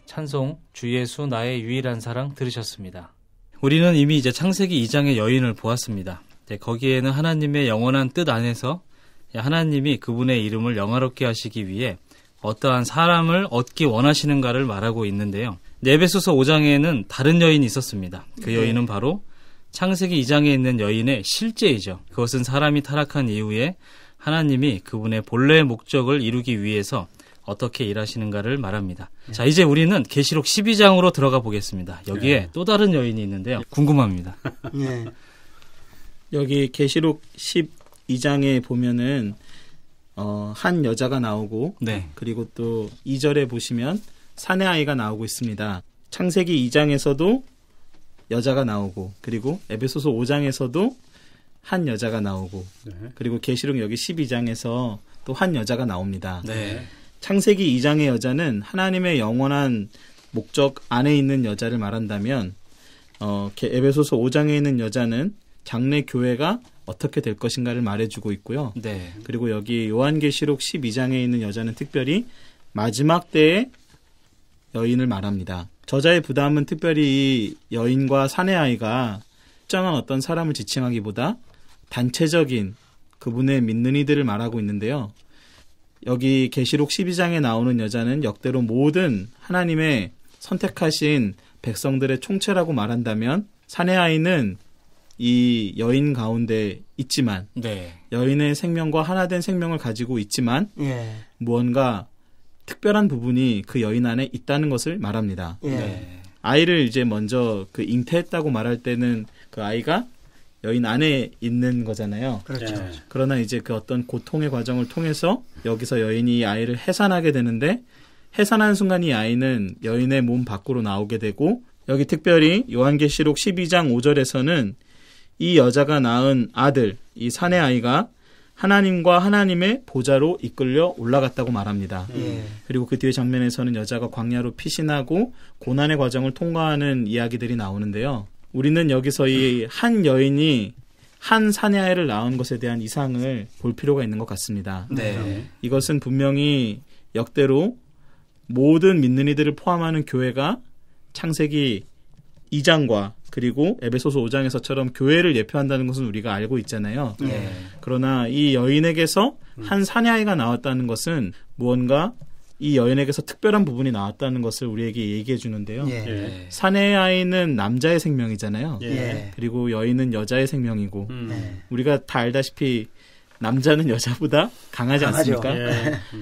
찬송 주 예수 나의 유일한 사랑 들으셨습니다. 우리는 이미 이제 창세기 2장의 여인을 보았습니다. 거기에는 하나님의 영원한 뜻 안에서 하나님이 그분의 이름을 영화롭게 하시기 위해 어떠한 사람을 얻기 원하시는가를 말하고 있는데요. 에베소서 5장에는 다른 여인이 있었습니다. 그 여인은 바로 창세기 2장에 있는 여인의 실제이죠. 그것은 사람이 타락한 이후에 하나님이 그분의 본래의 목적을 이루기 위해서 어떻게 일하시는가를 말합니다. 자, 이제 우리는 계시록 12장으로 들어가 보겠습니다. 여기에 또 다른 여인이 있는데요. 궁금합니다. 여기 계시록 12장에 보면은 한 여자가 나오고 그리고 또 2절에 보시면 사내 아이가 나오고 있습니다. 창세기 2장에서도 여자가 나오고 그리고 에베소서 5장에서도 한 여자가 나오고 그리고 계시록 여기 12장에서 또 한 여자가 나옵니다. 창세기 2장의 여자는 하나님의 영원한 목적 안에 있는 여자를 말한다면 에베소서 5장에 있는 여자는 장래 교회가 어떻게 될 것인가를 말해주고 있고요. 그리고 여기 요한계시록 12장에 있는 여자는 특별히 마지막 때의 여인을 말합니다. 저자의 부담은 특별히 이 여인과 사내아이가 특정한 어떤 사람을 지칭하기보다 단체적인 그분의 믿는 이들을 말하고 있는데요. 여기 계시록 12장에 나오는 여자는 역대로 모든 하나님의 선택하신 백성들의 총체라고 말한다면 사내아이는 이 여인 가운데 있지만 여인의 생명과 하나된 생명을 가지고 있지만 무언가 특별한 부분이 그 여인 안에 있다는 것을 말합니다. 아이를 이제 먼저 그 잉태했다고 말할 때는 그 아이가 여인 안에 있는 거잖아요. 그렇죠. 그러나 이제 그 어떤 고통의 과정을 통해서 여기서 여인이 아이를 해산하게 되는데 해산하는 순간 이 아이는 여인의 몸 밖으로 나오게 되고 여기 특별히 요한계시록 12장 5절에서는 이 여자가 낳은 아들, 이 사내 아이가 하나님과 하나님의 보좌로 이끌려 올라갔다고 말합니다. 그리고 그 뒤에 장면에서는 여자가 광야로 피신하고 고난의 과정을 통과하는 이야기들이 나오는데요. 우리는 여기서 이 한 여인이 한 사내 아이를 낳은 것에 대한 이상을 볼 필요가 있는 것 같습니다. 이것은 분명히 역대로 모든 믿는 이들을 포함하는 교회가 창세기 2장과 그리고 에베소서 5장에서처럼 교회를 예표한다는 것은 우리가 알고 있잖아요. 그러나 이 여인에게서 한 사내아이가 나왔다는 것은 무언가 이 여인에게서 특별한 부분이 나왔다는 것을 우리에게 얘기해 주는데요. 사내아이는 남자의 생명이잖아요. 그리고 여인은 여자의 생명이고 우리가 다 알다시피 남자는 여자보다 강하지 않습니까?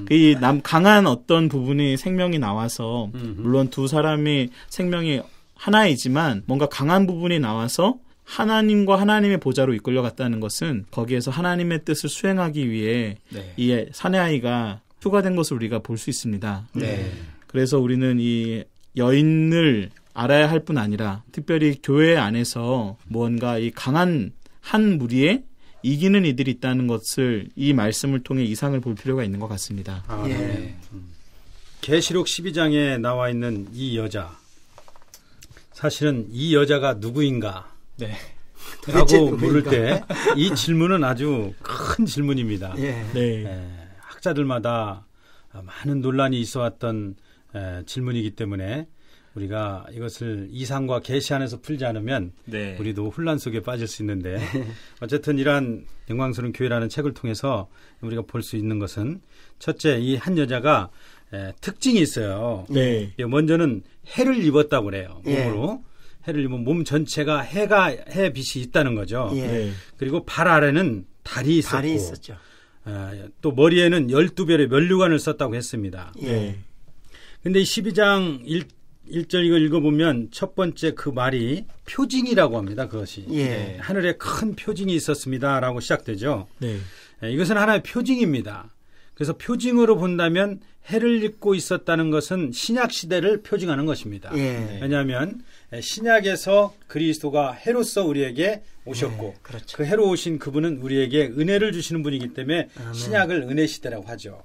그 강한 어떤 부분이 생명이 나와서 물론 두 사람이 생명이 하나이지만 뭔가 강한 부분이 나와서 하나님과 하나님의 보좌로 이끌려갔다는 것은 거기에서 하나님의 뜻을 수행하기 위해 이 사내아이가 휴가된 것을 우리가 볼 수 있습니다. 그래서 우리는 이 여인을 알아야 할 뿐 아니라 특별히 교회 안에서 무언가 이 강한 한 무리에 이기는 이들이 있다는 것을 이 말씀을 통해 이상을 볼 필요가 있는 것 같습니다. 계시록 12장에 나와 있는 이 여자, 사실은 이 여자가 누구인가? 라고 물을 때 이 질문은 아주 큰 질문입니다. 학자들마다 많은 논란이 있어왔던 질문이기 때문에 우리가 이것을 이상과 계시 안에서 풀지 않으면 우리도 혼란 속에 빠질 수 있는데 어쨌든 이러한 영광스러운 교회라는 책을 통해서 우리가 볼 수 있는 것은 첫째, 이 한 여자가 특징이 있어요. 먼저는 해를 입었다고 그래요. 몸으로. 해를 입으면 몸 전체가 햇빛이 있다는 거죠. 그리고 발 아래는 달이 있었고 달이 있었죠. 또 머리에는 12별의 면류관을 썼다고 했습니다. 근데 이 12장 1절 이거 읽어보면 첫 번째 그 말이 표징이라고 합니다. 그것이. 하늘에 큰 표징이 있었습니다라고 시작되죠. 이것은 하나의 표징입니다. 그래서 표징으로 본다면 해를 입고 있었다는 것은 신약 시대를 표징하는 것입니다. 왜냐하면 신약에서 그리스도가 해로서 우리에게 오셨고 그 해로 오신 그분은 우리에게 은혜를 주시는 분이기 때문에 신약을 은혜 시대라고 하죠.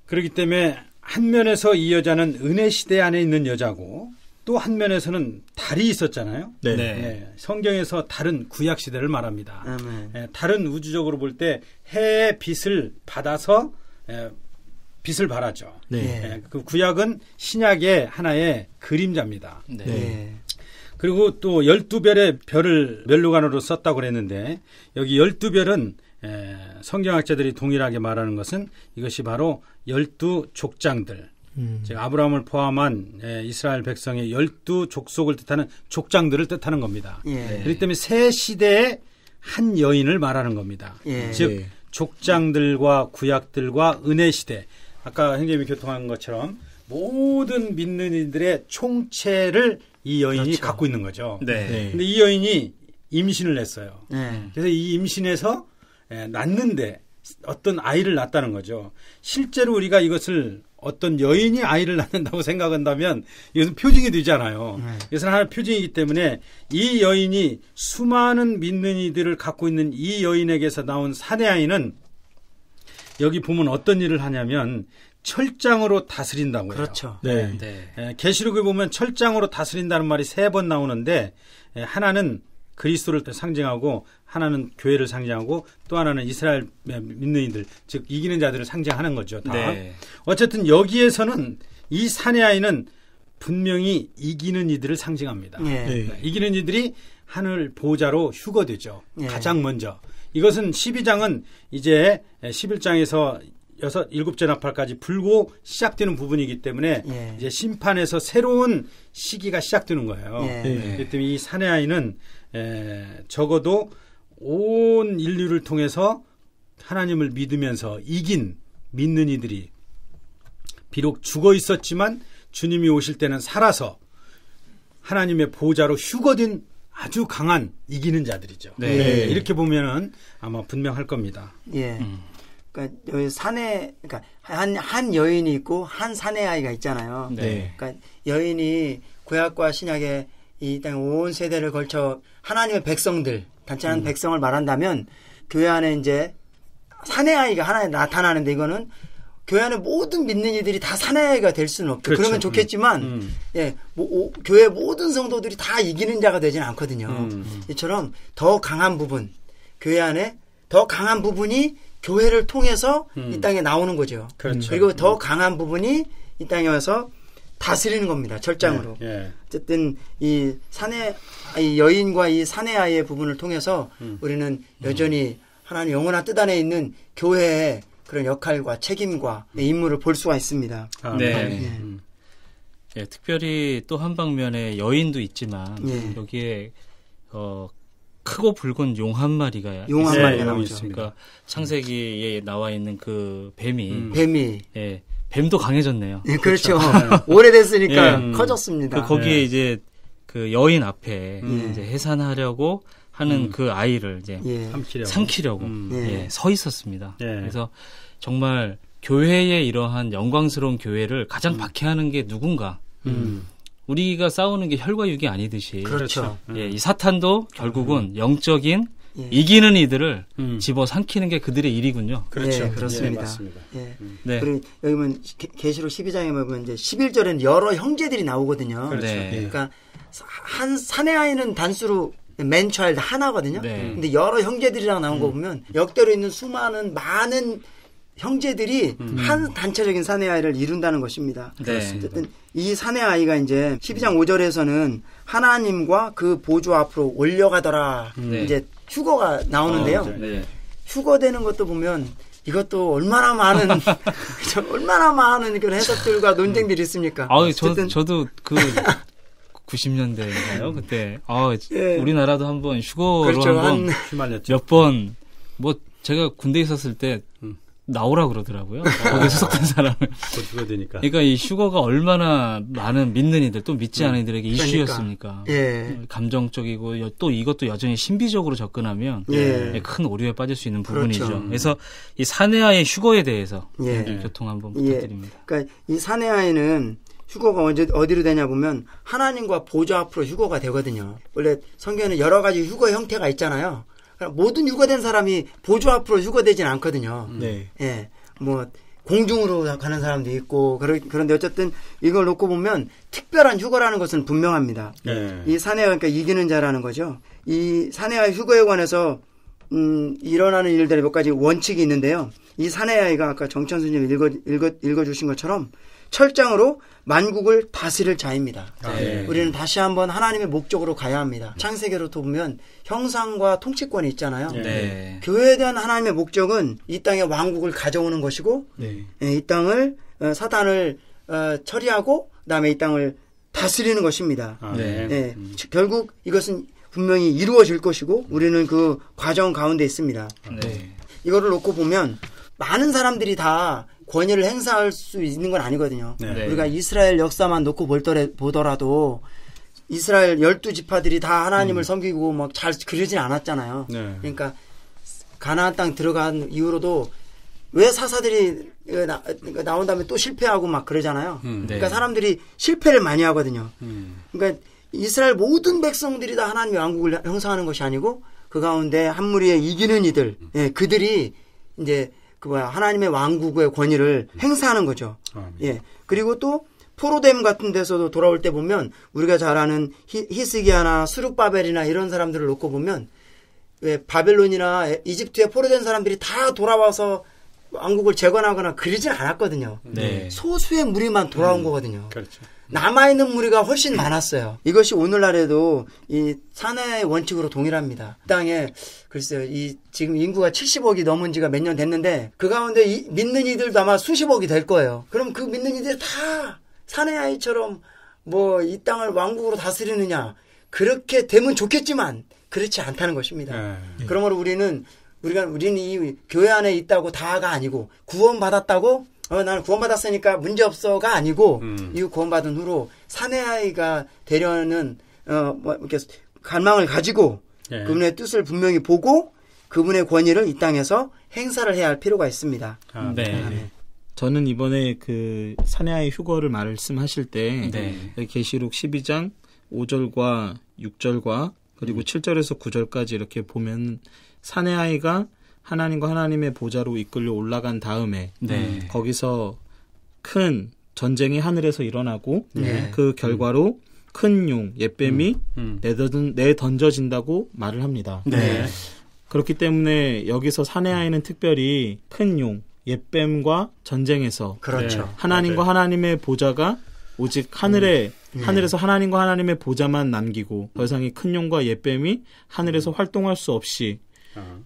그렇기 때문에 한 면에서 이 여자는 은혜 시대 안에 있는 여자고 또 한 면에서는 달이 있었잖아요. 성경에서 달은 구약 시대를 말합니다. 달은 우주적으로 볼 때 해의 빛을 받아서 빛을 발하죠. 그 구약은 신약의 하나의 그림자입니다. 그리고 또 12별의 별을 면류관으로 썼다고 그랬는데 여기 12별은 성경학자들이 동일하게 말하는 것은 이것이 바로 12족장들. 즉 아브라함을 포함한 이스라엘 백성의 12족속을 뜻하는 족장들을 뜻하는 겁니다. 그렇기 때문에 새 시대의 한 여인을 말하는 겁니다. 즉 족장들과 구약들과 은혜 시대, 아까 형님이 교통한 것처럼 모든 믿는 이들의 총체를 이 여인이 갖고 있는 거죠. 근데 이 여인이 임신을 했어요. 그래서 이 임신에서 낳는데 어떤 아이를 낳았다는 거죠. 실제로 우리가 이것을 어떤 여인이 아이를 낳는다고 생각한다면 이것은 표징이 되잖아요. 이것은 하나의 표징이기 때문에 이 여인이 수많은 믿는 이들을 갖고 있는 이 여인에게서 나온 사내 아이는 여기 보면 어떤 일을 하냐면 철장으로 다스린다고 해요. 그렇죠. 계시록에 보면 철장으로 다스린다는 말이 3번 나오는데 하나는 그리스도를 상징하고 하나는 교회를 상징하고 또 하나는 이스라엘 믿는 이들, 즉 이기는 자들을 상징하는 거죠. 다. 어쨌든 여기에서는 이 사내 아이는 분명히 이기는 이들을 상징합니다. 이기는 이들이 하늘 보좌로 휴거되죠. 가장 먼저. 이것은 12장은 이제 11장에서 일곱째 나팔까지 불고 시작되는 부분이기 때문에 예. 이제 심판에서 새로운 시기가 시작되는 거예요. 예. 그렇기 때문에 이 사내 아이는 적어도 온 인류를 통해서 하나님을 믿으면서 이긴 믿는 이들이 비록 죽어 있었지만 주님이 오실 때는 살아서 하나님의 보좌로 휴거된 아주 강한 이기는 자들이죠. 네. 네. 이렇게 보면은 아마 분명할 겁니다. 예. 그러니까 여기 그러니까 한 여인이 있고 한 사내 아이가 있잖아요. 네. 그러니까 여인이 구약과 신약의 이 땅 온 세대를 걸쳐 하나님의 백성들, 단순한 백성을 말한다면 교회 안에 이제 사내 아이가 하나 나타나는데 이거는 교회 안에 모든 믿는 이들이 다 사내 아이가 될 수는 없죠. 그렇죠. 그러면 좋겠지만 예, 교회 모든 성도들이 다 이기는 자가 되지는 않거든요. 이처럼 더 강한 부분, 교회 안에 더 강한 부분이 교회를 통해서 이 땅에 나오는 거죠. 그렇죠. 그리고 더 강한 부분이 이 땅에 와서 다스리는 겁니다. 철장으로. 예, 예. 어쨌든 이 여인과 이 사내 아이의 부분을 통해서 우리는 여전히 하나님 영원한 뜻 안에 있는 교회의 그런 역할과 책임과 임무를 볼 수가 있습니다. 네. 예, 특별히 또 한 방면에 여인도 있지만 예. 여기에 크고 붉은 용 한 마리가 마리가 나오죠. 그러니까 창세기에 나와 있는 그 뱀이 예, 뱀도 강해졌네요. 예, 그렇죠. 오래됐으니까 예, 커졌습니다. 거기에 이제 그 여인 앞에 이제 해산하려고 하는 그 아이를 이제 삼키려고 예, 서 있었습니다. 예. 그래서 정말 교회의 이러한 영광스러운 교회를 가장 박해하는 게 누군가? 우리가 싸우는 게 혈과 육이 아니듯이 그렇죠. 예, 이 사탄도 결국은 영적인 이기는 이들을 집어 삼키는 게 그들의 일이군요. 그렇죠. 예, 그렇습니다. 예, 맞습니다. 예. 네. 그리고 여기 보면 계시록 12장에 보면 이제 11절에는 여러 형제들이 나오거든요. 그렇죠. 네. 그러니까 한 사내 아이는 단수로 맨 차일드 하나거든요. 네. 근데 여러 형제들이랑 나온 거 보면 역대로 있는 수많은 많은 형제들이 한 단체적인 사내 아이를 이룬다는 것입니다. 네. 어쨌든 이 사내 아이가 이제 12장 5절에서는 하나님과 그 보좌 앞으로 올려가더라. 네. 이제 휴거가 나오는데요. 네. 휴거되는 것도 보면 이것도 얼마나 많은 그런 해석들과 논쟁들이 있습니까? 저도 그 90년대인가요? 그때 예. 우리나라도 한번 휴거로 그렇죠. 한번 휘말렸죠. 몇 번 뭐 제가 군대에 있었을 때 나오라 그러더라고요. 거기에 소속된 사람을. 휴가 되니까. 그러니까 이 휴거가 얼마나 많은 믿는 이들 또 믿지 않은 이들에게 이슈였습니까? 예. 감정적이고 또 이것도 여전히 신비적으로 접근하면 큰 오류에 빠질 수 있는 부분이죠. 그렇죠. 그래서 이 사내아의 휴거에 대해서 교통 한번 부탁드립니다. 그러니까 이 사내 아이는 휴거가 어디로 되냐 보면 하나님과 보좌 앞으로 휴거가 되거든요. 원래 성경에는 여러 가지 휴거 형태가 있잖아요. 그러니까 모든 휴거된 사람이 보좌 앞으로 휴거되진 않거든요. 네. 예. 뭐 공중으로 가는 사람도 있고 그런데 어쨌든 이걸 놓고 보면 특별한 휴거라는 것은 분명합니다. 네. 이 사내가 그러니까 이기는 자라는 거죠. 이 사내와 휴거에 관해서 일어나는 일들의 몇 가지 원칙이 있는데요. 이 사내 아이가 아까 정찬수님 읽어주신 것처럼 철장으로 만국을 다스릴 자입니다. 네. 우리는 다시 한번 하나님의 목적으로 가야 합니다. 창세기로부터 보면 형상과 통치권이 있잖아요. 네. 교회에 대한 하나님의 목적은 이 땅에 왕국을 가져오는 것이고 이 땅을 사단을 처리하고 그다음에 이 땅을 다스리는 것입니다. 네. 결국 이것은 분명히 이루어질 것이고 우리는 그 과정 가운데 있습니다. 네. 이거를 놓고 보면 많은 사람들이 다 권위를 행사할 수 있는 건 아니거든요. 네. 우리가 이스라엘 역사만 놓고 보더라도 이스라엘 12지파들이 다 하나님을 섬기고 막 잘 그러진 않았잖아요. 네. 그러니까 가나안 땅 들어간 이후로도 왜 사사들이 나온 다음에 또 실패하고 막 그러잖아요. 그러니까 사람들이 실패를 많이 하거든요. 그러니까 이스라엘 모든 백성들이 다 하나님의 왕국을 형성하는 것이 아니고 그 가운데 한 무리의 이기는 이들, 그들이 이제 하나님의 왕국의 권위를 행사하는 거죠. 그리고 또 포로댐 같은 데서도 돌아올 때 보면 우리가 잘 아는 히스기야나 수룹바벨이나 이런 사람들을 놓고 보면 왜 바벨론이나 이집트에 포로된 사람들이 다 돌아와서 왕국을 재건하거나 그러진 않았거든요. 네. 소수의 무리만 돌아온 거거든요. 그렇죠. 남아있는 무리가 훨씬 많았어요. 이것이 오늘날에도 이 사내의 원칙으로 동일합니다. 이 땅에 글쎄요, 지금 인구가 70억이 넘은 지가 몇 년 됐는데 그 가운데 믿는 이들도 아마 수십억이 될 거예요. 그럼 그 믿는 이들 다 사내 아이처럼 뭐 이 땅을 왕국으로 다스리느냐, 그렇게 되면 좋겠지만 그렇지 않다는 것입니다. 그러므로 우리는 이 교회 안에 있다고 다가 아니고, 구원받았다고 나는 구원받았으니까 문제없어가 아니고, 이 구원받은 후로 사내 아이가 되려는 이렇게 갈망을 가지고 그분의 뜻을 분명히 보고 그분의 권위를 이 땅에서 행사를 해야 할 필요가 있습니다. 네. 저는 이번에 그 사내 아이 휴거를 말씀하실 때 계시록 12장 5절과 6절과 그리고 7절에서 9절까지 이렇게 보면 사내 아이가 하나님과 하나님의 보좌로 이끌려 올라간 다음에 거기서 큰 전쟁이 하늘에서 일어나고 그 결과로 큰 용, 옛뱀이 내던져진다고 말을 합니다. 그렇기 때문에 여기서 사내 아이는 특별히 큰 용, 옛뱀과 전쟁에서 하나님과 하나님의 보좌가 오직 하늘에서 하나님과 하나님의 보좌만 남기고 더 이상 이 큰 용과 옛뱀이 하늘에서 활동할 수 없이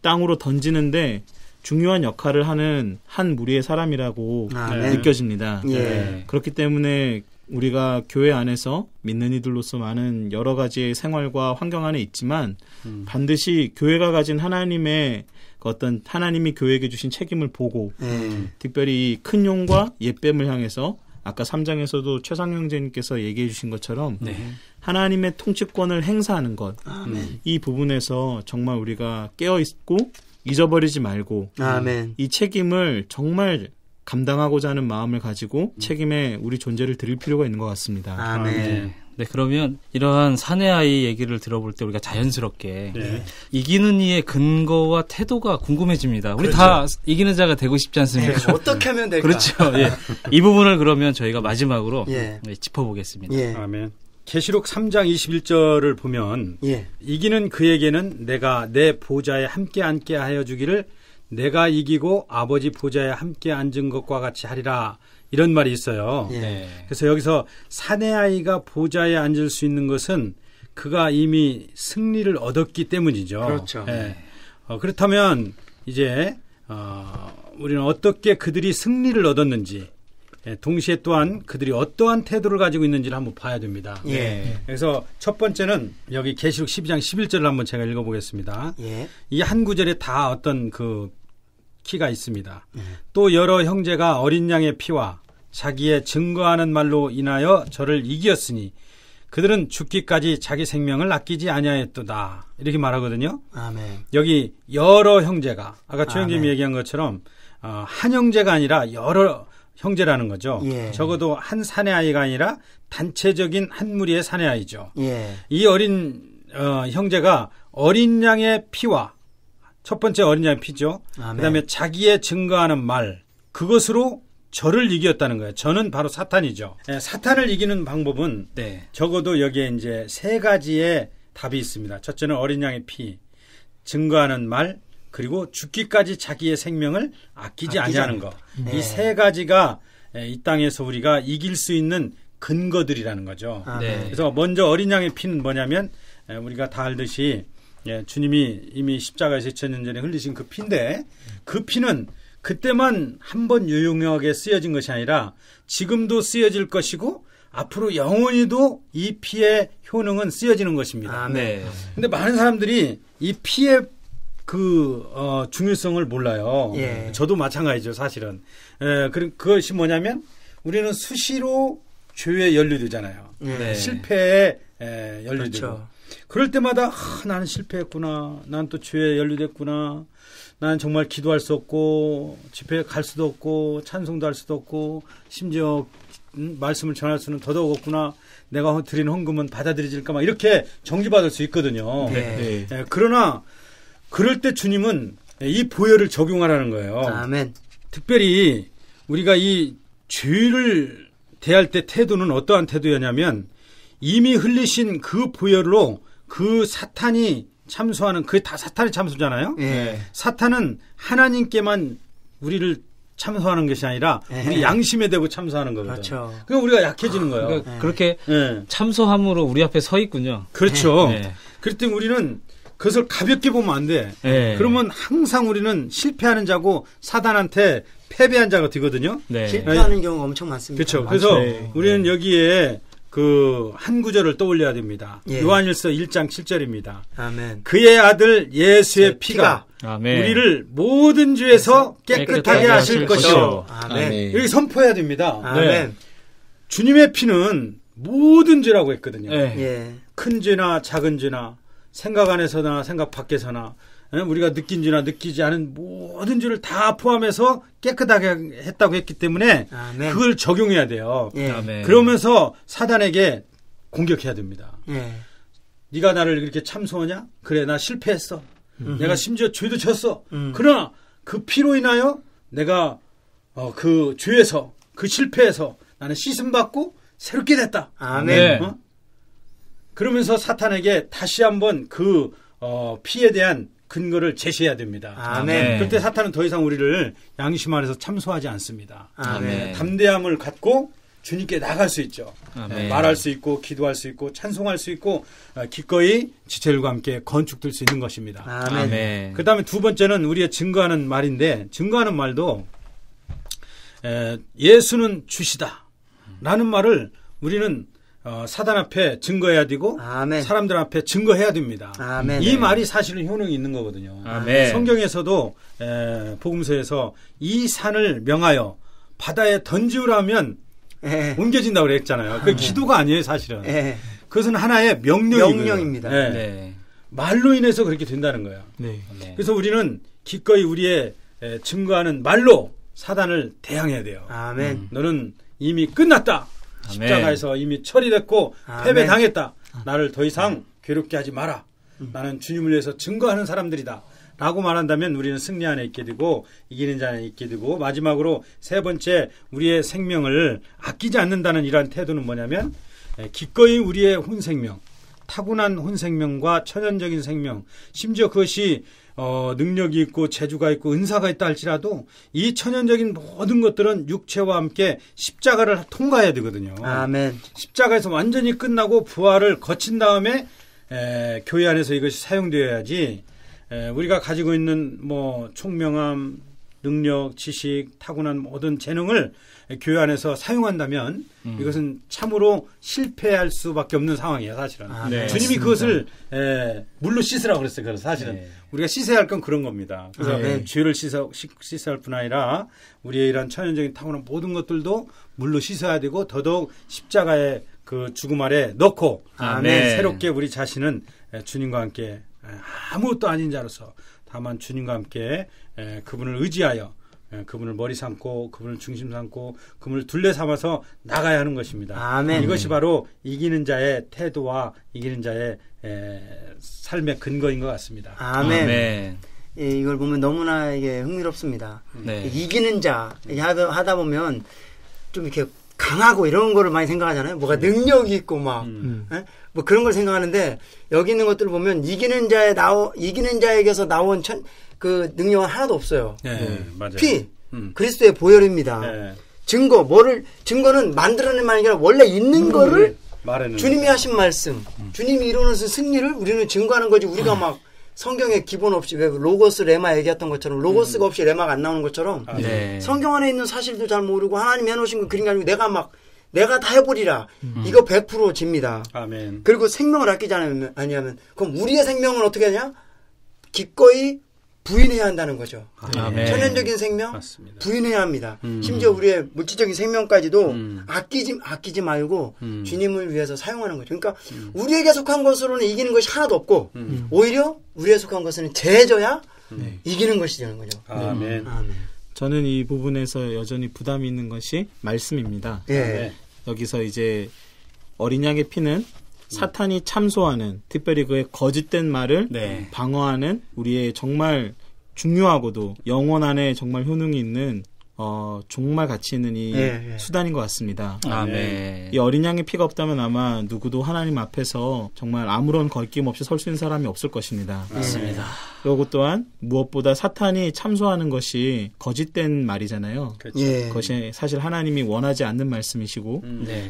땅으로 던지는데 중요한 역할을 하는 한 무리의 사람이라고 느껴집니다. 그렇기 때문에 우리가 교회 안에서 믿는 이들로서 많은 여러 가지의 생활과 환경 안에 있지만 반드시 교회가 가진 하나님의 어떤 하나님이 교회에게 주신 책임을 보고 특별히 이 큰 용과 옛뱀을 향해서 아까 3장에서도 최상영 형제님께서 얘기해 주신 것처럼 하나님의 통치권을 행사하는 것, 이 부분에서 정말 우리가 깨어있고 잊어버리지 말고 이 책임을 정말 감당하고자 하는 마음을 가지고 책임에 우리 존재를 드릴 필요가 있는 것 같습니다. 아멘. 네, 그러면 이러한 사내 아이 얘기를 들어볼 때 우리가 자연스럽게 이기는 이의 근거와 태도가 궁금해집니다. 우리 다 이기는 자가 되고 싶지 않습니까? 어떻게 하면 될까? 그렇죠. 이 부분을 그러면 저희가 마지막으로 짚어보겠습니다. 아멘. 계시록 3장 21절을 보면 이기는 그에게는 내가 내 보좌에 함께 앉게 하여 주기를 내가 이기고 아버지 보좌에 함께 앉은 것과 같이 하리라, 이런 말이 있어요. 그래서 여기서 사내 아이가 보좌에 앉을 수 있는 것은 그가 이미 승리를 얻었기 때문이죠. 그렇죠. 그렇다면 이제 우리는 어떻게 그들이 승리를 얻었는지, 동시에 또한 그들이 어떠한 태도를 가지고 있는지를 한번 봐야 됩니다. 그래서 첫 번째는 여기 계시록 12장 11절을 한번 제가 읽어보겠습니다. 이 한 구절에 다 어떤 그 키가 있습니다. 또 여러 형제가 어린 양의 피와 자기의 증거하는 말로 인하여 저를 이기었으니 그들은 죽기까지 자기 생명을 아끼지 아니하였도다, 이렇게 말하거든요. 아멘. 여기 여러 형제가 아까 최 형님이 얘기한 것처럼 한 형제가 아니라 여러 형제라는 거죠. 적어도 한 사내 아이가 아니라 단체적인 한 무리의 사내 아이죠. 이 어린 형제가 어린 양의 피와, 첫 번째 어린 양의 피죠. 그다음에 자기의 증거하는 말, 그것으로 저를 이겼다는 거예요. 저는 바로 사탄이죠. 사탄을 이기는 방법은 적어도 여기에 이제 세 가지의 답이 있습니다. 첫째는 어린 양의 피, 증거하는 말, 그리고 죽기까지 자기의 생명을 아끼지 아니하는 것. 이 세 가지가 이 땅에서 우리가 이길 수 있는 근거들이라는 거죠. 그래서 먼저 어린 양의 피는 뭐냐면 우리가 다 알듯이 주님이 이미 십자가에서 2000년 전에 흘리신 그 피인데, 그 피는 그때만 한 번 유용하게 쓰여진 것이 아니라 지금도 쓰여질 것이고 앞으로 영원히도 이 피의 효능은 쓰여지는 것입니다. 근데 많은 사람들이 이 피의 중요성을 몰라요. 저도 마찬가지죠, 사실은. 그것이 뭐냐면 우리는 수시로 죄에 연루되잖아요. 실패에 연루되고. 그렇죠. 그럴 때마다 나는 실패했구나, 난 또 죄에 연루됐구나, 나는 정말 기도할 수 없고 집회에 갈 수도 없고 찬송도 할 수도 없고 심지어 말씀을 전할 수는 더더욱 없구나, 내가 드린 헌금은 받아들여질까, 막 이렇게 정죄받을 수 있거든요. 그러나 그럴 때 주님은 이 보혈을 적용하라는 거예요. 아멘. 특별히 우리가 이 죄를 대할 때 태도는 어떠한 태도였냐면, 이미 흘리신 그 보혈로 그 사탄이 참소하는, 그게 다 사탄의 참소잖아요. 사탄은 하나님께만 우리를 참소하는 것이 아니라 우리 양심에 대고 참소하는 거거든. 그렇죠. 그럼 우리가 약해지는 거예요. 그러니까 그렇게 참소함으로 우리 앞에 서 있군요. 그렇죠. 그럴 때 우리는 그것을 가볍게 보면 안 돼. 그러면 항상 우리는 실패하는 자고 사단한테 패배한 자가 되거든요. 실패하는 경우가 엄청 많습니다. 그렇죠. 그래서 우리는 여기에 그 한 구절을 떠올려야 됩니다. 요한일서 1장 7절입니다. 아멘. 그의 아들 예수의 피가 우리를 모든 죄에서 깨끗하게 하실 것이요. 아멘. 여기 선포해야 됩니다. 아멘. 주님의 피는 모든 죄라고 했거든요. 큰 죄나 작은 죄나 생각 안에서나 생각 밖에서나 우리가 느낀 죄나 느끼지 않은 모든 죄를 다 포함해서 깨끗하게 했다고 했기 때문에 아멘. 그걸 적용해야 돼요. 그러면서 사단에게 공격해야 됩니다. 네가 나를 이렇게 참소하냐? 그래, 나 실패했어. 내가 심지어 죄도 졌어. 그러나 그 피로 인하여 내가 그 죄에서 그 실패에서 나는 씻음받고 새롭게 됐다. 아멘. 그러면서 사탄에게 다시 한번 그 피에 대한 근거를 제시해야 됩니다. 아멘. 그때 사탄은 더 이상 우리를 양심 안에서 참소하지 않습니다. 아멘. 담대함을 갖고 주님께 나갈 수 있죠. 아멘. 말할 수 있고 기도할 수 있고 찬송할 수 있고 기꺼이 지체들과 함께 건축될 수 있는 것입니다. 아멘. 그 다음에 두 번째는 우리의 증거하는 말인데 증거하는 말도 예수는 주시다 라는 말을 우리는 사단 앞에 증거해야 되고 아멘. 사람들 앞에 증거해야 됩니다. 아멘. 이 말이 사실은 효능이 있는 거거든요. 아멘. 성경에서도 복음서에서 이 산을 명하여 바다에 던지우라면 옮겨진다고 그랬잖아요. 그 기도가 아니에요, 사실은. 그것은 하나의 명령입니다. 말로 인해서 그렇게 된다는 거예요. 그래서 우리는 기꺼이 우리의 증거하는 말로 사단을 대항해야 돼요. 아멘. 너는 이미 끝났다. 십자가에서 이미 처리됐고 패배당했다. 나를 더 이상 괴롭게 하지 마라. 나는 주님을 위해서 증거하는 사람들이다. 라고 말한다면 우리는 승리 안에 있게 되고 이기는 자 안에 있게 되고 마지막으로 세 번째 우리의 생명을 아끼지 않는다는 이러한 태도는 뭐냐면 기꺼이 우리의 혼생명, 타고난 혼생명과 천연적인 생명, 심지어 그것이 능력이 있고 재주가 있고 은사가 있다 할지라도 이 천연적인 모든 것들은 육체와 함께 십자가를 통과해야 되거든요. 아멘. 십자가에서 완전히 끝나고 부활을 거친 다음에 교회 안에서 이것이 사용되어야지 우리가 가지고 있는 뭐 총명함, 능력, 지식, 타고난 모든 재능을 교회 안에서 사용한다면 이것은 참으로 실패할 수밖에 없는 상황이에요, 사실은. 주님이 그것을 물로 씻으라고 그랬어요. 그래서 사실은 우리가 씻어야 할 건 그런 겁니다. 그래서 죄를 씻어야 할 뿐 아니라 우리의 이런 천연적인 타고난 모든 것들도 물로 씻어야 되고 더더욱 십자가의 그 죽음 아래 넣고 새롭게 우리 자신은 주님과 함께 아무것도 아닌 자로서 다만 주님과 함께 그분을 의지하여 그분을 머리 삼고 그분을 중심 삼고 그분을 둘레 삼아서 나가야 하는 것입니다. 아멘. 이것이 바로 이기는 자의 태도와 이기는 자의 삶의 근거인 것 같습니다. 아멘. 아멘. 이걸 보면 너무나 이게 흥미롭습니다. 이기는 자 하다 보면 좀 이렇게 강하고 이런 거를 많이 생각하잖아요. 뭐가 능력이 있고 막 뭐 그런 걸 생각하는데 여기 있는 것들을 보면 이기는 자에게서 나온 그 능력은 하나도 없어요. 맞아요. 피 그리스도의 보혈입니다. 증거는 만들어낸 말이 아니라 원래 있는 거를 주님이 하신 말씀, 주님이 이루는 승리를 우리는 증거하는 거지. 우리가 막 성경에 기본 없이 왜 로고스 레마 얘기했던 것처럼 로고스가 없이 레마가 안 나오는 것처럼 성경 안에 있는 사실도 잘 모르고 하나님이 해놓으신 거 그린 게 아니고 내가 다 해보리라. 이거 100% 집니다. 아멘. 그리고 생명을 아끼지 아니하면 그럼 우리의 생명은 어떻게 하냐? 기꺼이 부인해야 한다는 거죠. 아멘. 천연적인 생명 맞습니다. 부인해야 합니다. 심지어 우리의 물질적인 생명까지도 아끼지 말고 주님을 위해서 사용하는 거죠. 그러니까 우리에게 속한 것으로는 이기는 것이 하나도 없고 오히려 우리에 속한 것은 제해져야 이기는 것이 되는 거죠. 아멘. 아멘. 저는 이 부분에서 여전히 부담이 있는 것이 말씀입니다. 여기서 이제 어린 양의 피는 사탄이 참소하는, 특별히 그의 거짓된 말을 방어하는 우리의 정말 중요하고도 영혼 안에 정말 효능이 있는 정말 가치 있는 이 수단인 것 같습니다. 아멘. 이 어린 양의 피가 없다면 아마 누구도 하나님 앞에서 정말 아무런 거리낌 없이 설 수 있는 사람이 없을 것입니다. 맞습니다. 그리고 또한 무엇보다 사탄이 참소하는 것이 거짓된 말이잖아요. 그렇죠. 그것이 사실 하나님이 원하지 않는 말씀이시고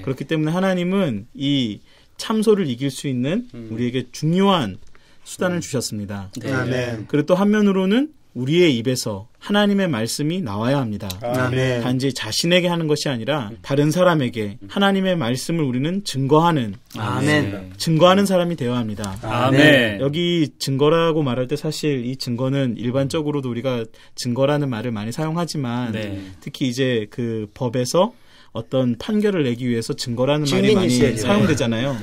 그렇기 때문에 하나님은 이 참소를 이길 수 있는 우리에게 중요한 수단을 주셨습니다. 아멘. 그리고 또 한면으로는 우리의 입에서 하나님의 말씀이 나와야 합니다. 아멘. 단지 자신에게 하는 것이 아니라 다른 사람에게 하나님의 말씀을 우리는 증거하는 증거하는 사람이 되어야 합니다. 아멘. 여기 증거라고 말할 때 사실 이 증거는 일반적으로도 우리가 증거라는 말을 많이 사용하지만 특히 이제 그 법에서 어떤 판결을 내기 위해서 증거라는 말이 많이 사용되잖아요.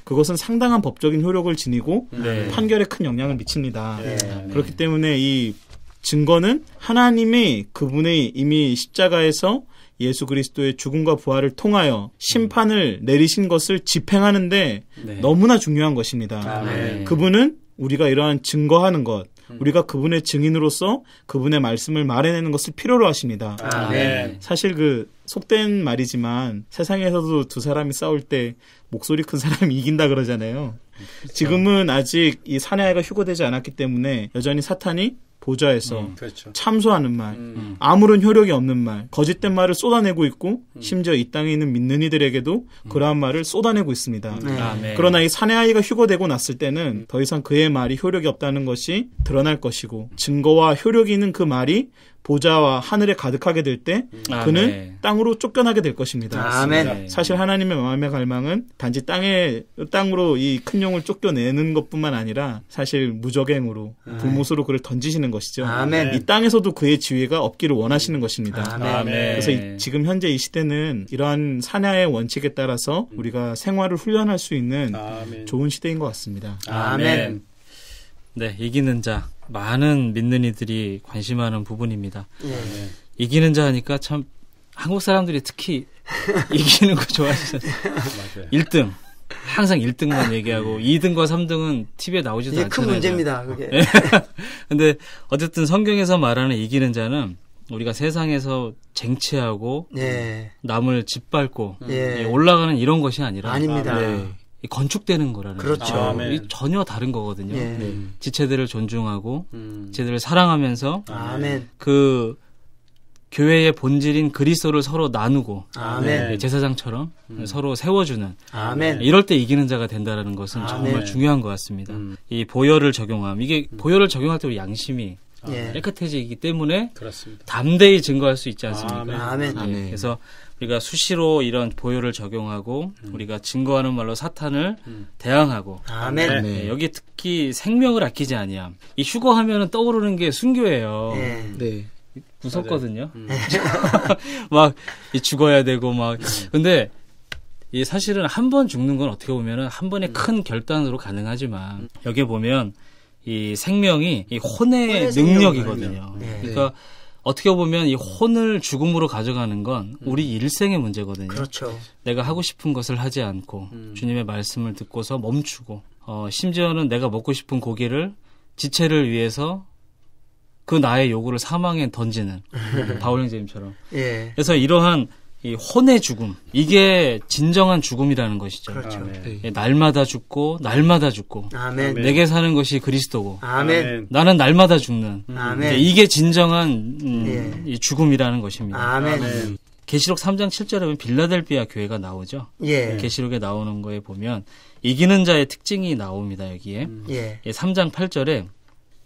그것은 상당한 법적인 효력을 지니고 판결에 큰 영향을 미칩니다. 그렇기 때문에 이 증거는 하나님이 그분의 이미 십자가에서 예수 그리스도의 죽음과 부활을 통하여 심판을 내리신 것을 집행하는데 너무나 중요한 것입니다. 그분은 우리가 이러한 증거하는 것, 우리가 그분의 증인으로서 그분의 말씀을 말해내는 것을 필요로 하십니다. 사실 그 속된 말이지만 세상에서도 두 사람이 싸울 때 목소리 큰 사람이 이긴다 그러잖아요. 지금은 아직 이 사내아이가 휴거되지 않았기 때문에 여전히 사탄이 보좌에서 참소하는 말, 아무런 효력이 없는 말, 거짓된 말을 쏟아내고 있고 심지어 이 땅에 있는 믿는 이들에게도 그러한 말을 쏟아내고 있습니다. 그러나 이 사내아이가 휴거되고 났을 때는 더 이상 그의 말이 효력이 없다는 것이 드러날 것이고 증거와 효력이 있는 그 말이 보좌와 하늘에 가득하게 될 때 그는 땅으로 쫓겨나게 될 것입니다. 아멘. 사실 하나님의 마음의 갈망은 단지 땅으로 이 큰 용을 쫓겨내는 것뿐만 아니라 사실 무적행으로 불못으로 그를 던지시는 것이죠. 아멘. 이 땅에서도 그의 지위가 없기를 원하시는 것입니다. 아멘. 그래서 지금 현재 이 시대는 이러한 사냐의 원칙에 따라서 우리가 생활을 훈련할 수 있는 좋은 시대인 것 같습니다. 아멘. 네, 이기는 자. 많은 믿는 이들이 관심하는 부분입니다. 이기는 자 하니까 참 한국 사람들이 특히 이기는 거 좋아하시잖아요. 1등. 항상 1등만 얘기하고 2등과 3등은 TV에 나오지도 않잖아요. 큰 문제입니다. 그게. 근데 어쨌든 성경에서 말하는 이기는 자는 우리가 세상에서 쟁취하고 남을 짓밟고 올라가는 이런 것이 아니라 아닙니다. 건축되는 거라는 그렇죠. 거죠. 전혀 다른 거거든요. 지체들을 존중하고 지체들을 사랑하면서 그 교회의 본질인 그리스도를 서로 나누고 제사장처럼 서로 세워주는 이럴 때 이기는 자가 된다는 것은 정말 중요한 것 같습니다. 이 보혈을 적용함. 이게 보혈을 적용할 때 우리 양심이 깨끗해지기 때문에 담대히 증거할 수 있지 않습니까? 그래서 우리가 수시로 이런 보혈을 적용하고 우리가 증거하는 말로 사탄을 대항하고 여기 특히 생명을 아끼지 아니함. 이 휴거하면 떠오르는 게 순교예요. 무섭거든요. 막 죽어야 되고 막 근데 이 사실은 한 번 죽는 건 어떻게 보면은 한 번의 큰 결단으로 가능하지만 여기 보면 이 생명이 이 혼의 능력이거든요. 그러니까 어떻게 보면 이 혼을 죽음으로 가져가는 건 우리 일생의 문제거든요. 그렇죠. 내가 하고 싶은 것을 하지 않고 주님의 말씀을 듣고서 멈추고 심지어는 내가 먹고 싶은 고기를 지체를 위해서 그 나의 요구를 사망에 던지는 바울 형제님처럼. 그래서 이러한 이 혼의 죽음, 이게 진정한 죽음이라는 것이죠. 그렇죠. 날마다 죽고 날마다 죽고 내게 사는 것이 그리스도고 나는 날마다 죽는 이게 진정한 이 죽음이라는 것입니다. 계시록 3장 7절에 보면 빌라델비아 교회가 나오죠. 계시록에 나오는 거에 보면 이기는 자의 특징이 나옵니다. 여기에 3장 8절에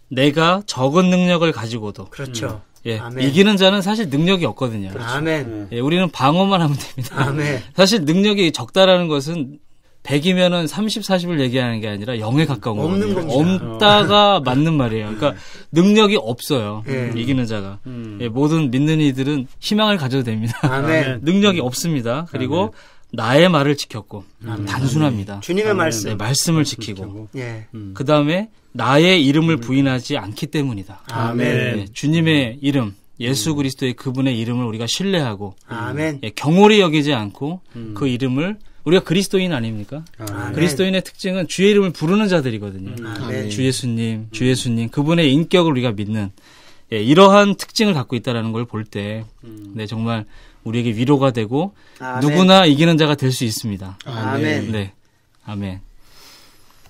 내가 적은 능력을 가지고도 그렇죠. 이기는 자는 사실 능력이 없거든요. 아멘. 우리는 방어만 하면 됩니다. 사실 능력이 적다라는 것은 100이면은 30, 40을 얘기하는 게 아니라 0에 가까운 거거든요. 없다가 맞는 말이에요. 그러니까 능력이 없어요. 이기는 자가. 모든 믿는 이들은 희망을 가져도 됩니다. 능력이 없습니다. 그리고 나의 말을 지켰고 단순합니다. 주님의 말씀. 말씀을 지키고 그 다음에 나의 이름을 부인하지 않기 때문이다. 주님의 이름, 예수 그리스도의 그분의 이름을 우리가 신뢰하고 경홀히 여기지 않고 그 이름을 우리가 그리스도인 아닙니까? 그리스도인의 특징은 주의 이름을 부르는 자들이거든요. 주 예수님, 주 예수님 그분의 인격을 우리가 믿는 예, 이러한 특징을 갖고 있다는 걸 볼 때 네, 정말 우리에게 위로가 되고 아멘. 누구나 이기는 자가 될 수 있습니다. 아멘. 네, 아멘.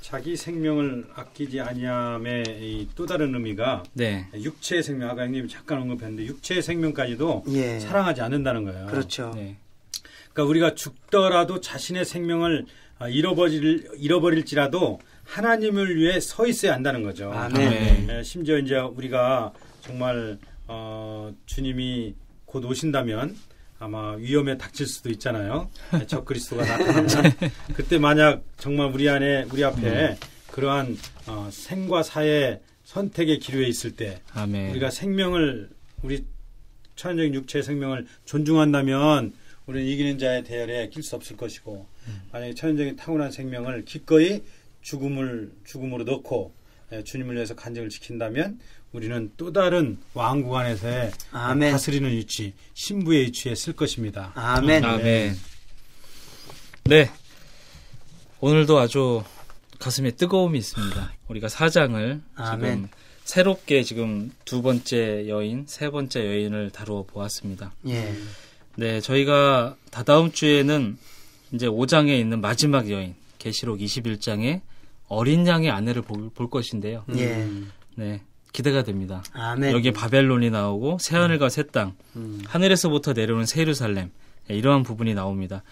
자기 생명을 아끼지 아니함의 또 다른 의미가 네. 육체의 생명, 아까 형님이 잠깐 언급했는데 육체의 생명까지도 예. 사랑하지 않는다는 거예요. 그렇죠. 네. 그러니까 우리가 죽더라도 자신의 생명을 잃어버릴지라도 하나님을 위해 서 있어야 한다는 거죠. 아멘. 네. 심지어 이제 우리가 정말 주님이 곧 오신다면 아마 위험에 닥칠 수도 있잖아요. 적 그리스도가 나타나면 그때 만약 정말 우리 앞에 그러한 생과 사의 선택의 기로에 있을 때 아멘. 우리가 생명을 우리 천연적인 육체의 생명을 존중한다면 우리는 이기는 자의 대열에 낄 수 없을 것이고 만약에 천연적인 타고난 생명을 기꺼이 죽음으로 넣고 주님을 위해서 간증을 지킨다면 우리는 또 다른 왕국 안에서의 아멘. 다스리는 위치, 신부의 위치에 쓸 것입니다. 아멘. 아멘. 네. 오늘도 아주 가슴에 뜨거움이 있습니다. 우리가 4장을 지금 새롭게 지금 두 번째 여인, 세 번째 여인을 다루어 보았습니다. 예. 네, 저희가 다다음 주에는 이제 5장에 있는 마지막 여인, 계시록 21장에 어린 양의 아내를 볼 것인데요. 예. 네. 기대가 됩니다. 아멘. 여기에 바벨론이 나오고 새하늘과 새 땅, 하늘에서부터 내려오는 새 예루살렘, 이러한 부분이 나옵니다.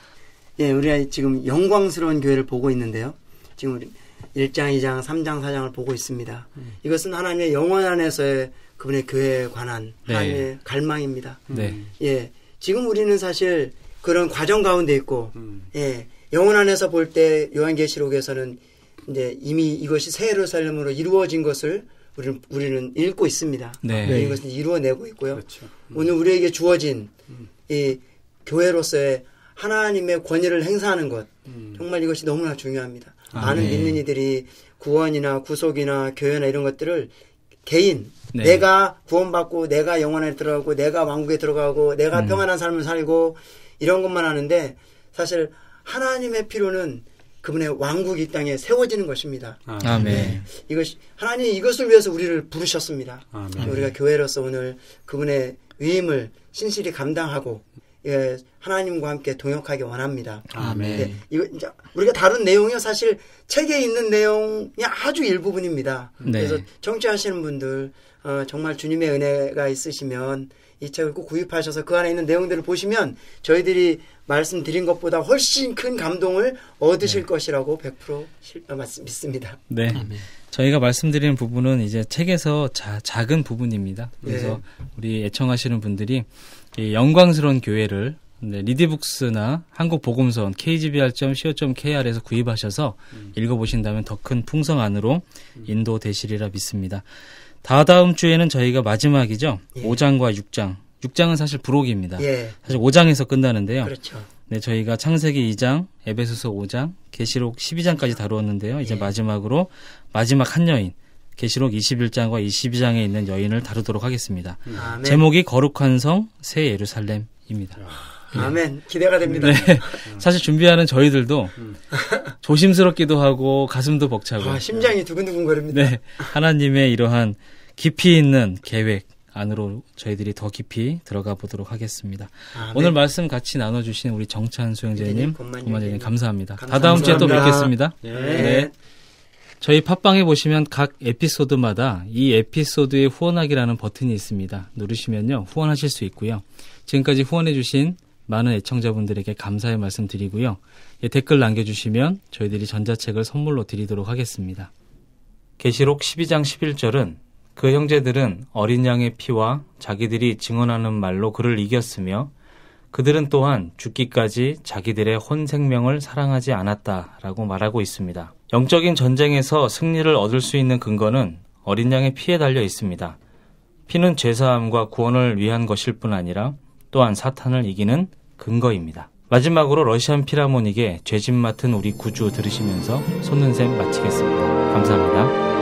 예, 우리가 지금 영광스러운 교회를 보고 있는데요. 지금 우리 1장, 2장, 3장, 4장을 보고 있습니다. 이것은 하나님의 영원 안에서의 그분의 교회에 관한 하나님의 갈망입니다. 네. 예, 지금 우리는 사실 그런 과정 가운데 있고, 예, 영원 안에서 볼 때 요한계시록에서는 이제 이미 이것이 새 예루살렘으로 이루어진 것을 우리는 읽고 있습니다. 네. 이것을 이루어내고 있고요. 그렇죠. 오늘 우리에게 주어진 이 교회로서의 하나님의 권위를 행사하는 것, 정말 이것이 너무나 중요합니다. 많은 믿는 이들이 구원이나 구속이나 교회나 이런 것들을 개인, 네. 내가 구원받고 내가 영원에 들어가고 내가 왕국에 들어가고 내가 평안한 삶을 살고 이런 것만 하는데 사실 하나님의 필요는 그분의 왕국이 이 땅에 세워지는 것입니다. 아멘. 이것이 하나님이 이것을 위해서 우리를 부르셨습니다. 아멘. 우리가 교회로서 오늘 그분의 위임을 신실히 감당하고 예, 하나님과 함께 동역하기 원합니다. 아멘. 예, 이거 이제 우리가 다룬 내용이 사실 책에 있는 내용이 아주 일부분입니다. 네. 그래서 청취하시는 분들 정말 주님의 은혜가 있으시면 이 책을 꼭 구입하셔서 그 안에 있는 내용들을 보시면 저희들이 말씀드린 것보다 훨씬 큰 감동을 얻으실 것이라고 100% 믿습니다. 네. 저희가 말씀드리는 부분은 이제 책에서 작은 부분입니다. 그래서 우리 애청하시는 분들이 이 영광스러운 교회를 리디북스나 한국복음서원 kgbr.co.kr에서 구입하셔서 읽어보신다면 더 큰 풍성 안으로 인도되시리라 믿습니다. 다다음 주에는 저희가 마지막이죠. 5장과 6장. 6장은 사실 부록입니다. 사실 5장에서 끝나는데요. 그렇죠. 네, 저희가 창세기 2장, 에베소서 5장, 계시록 12장까지 다루었는데요. 이제 마지막으로 마지막 한 여인, 계시록 21장과 22장에 있는 여인을 다루도록 하겠습니다. 아멘. 제목이 거룩한 성, 새 예루살렘입니다. 아멘. 기대가 됩니다. 네. 사실 준비하는 저희들도 조심스럽기도 하고 가슴도 벅차고 심장이 두근두근거립니다. 네, 하나님의 이러한 깊이 있는 계획 안으로 저희들이 더 깊이 들어가 보도록 하겠습니다. 아멘. 오늘 말씀 같이 나눠주신 우리 정찬수 형제님, 고만재님 감사합니다. 감사합니다. 다다음 주에 또 뵙겠습니다. 네. 저희 팟빵에 보시면 각 에피소드마다 이 에피소드에 후원하기라는 버튼이 있습니다. 누르시면요 후원하실 수 있고요. 지금까지 후원해주신 많은 애청자분들에게 감사의 말씀 드리고요. 댓글 남겨주시면 저희들이 전자책을 선물로 드리도록 하겠습니다. 계시록 12장 11절은 그 형제들은 어린 양의 피와 자기들이 증언하는 말로 그를 이겼으며 그들은 또한 죽기까지 자기들의 혼 생명을 사랑하지 않았다라고 말하고 있습니다. 영적인 전쟁에서 승리를 얻을 수 있는 근거는 어린 양의 피에 달려 있습니다. 피는 죄사함과 구원을 위한 것일 뿐 아니라 또한 사탄을 이기는 근거입니다. 마지막으로 러시안 필하모닉의 죄짐 맡은 우리 구주 들으시면서 손는셈 마치겠습니다. 감사합니다.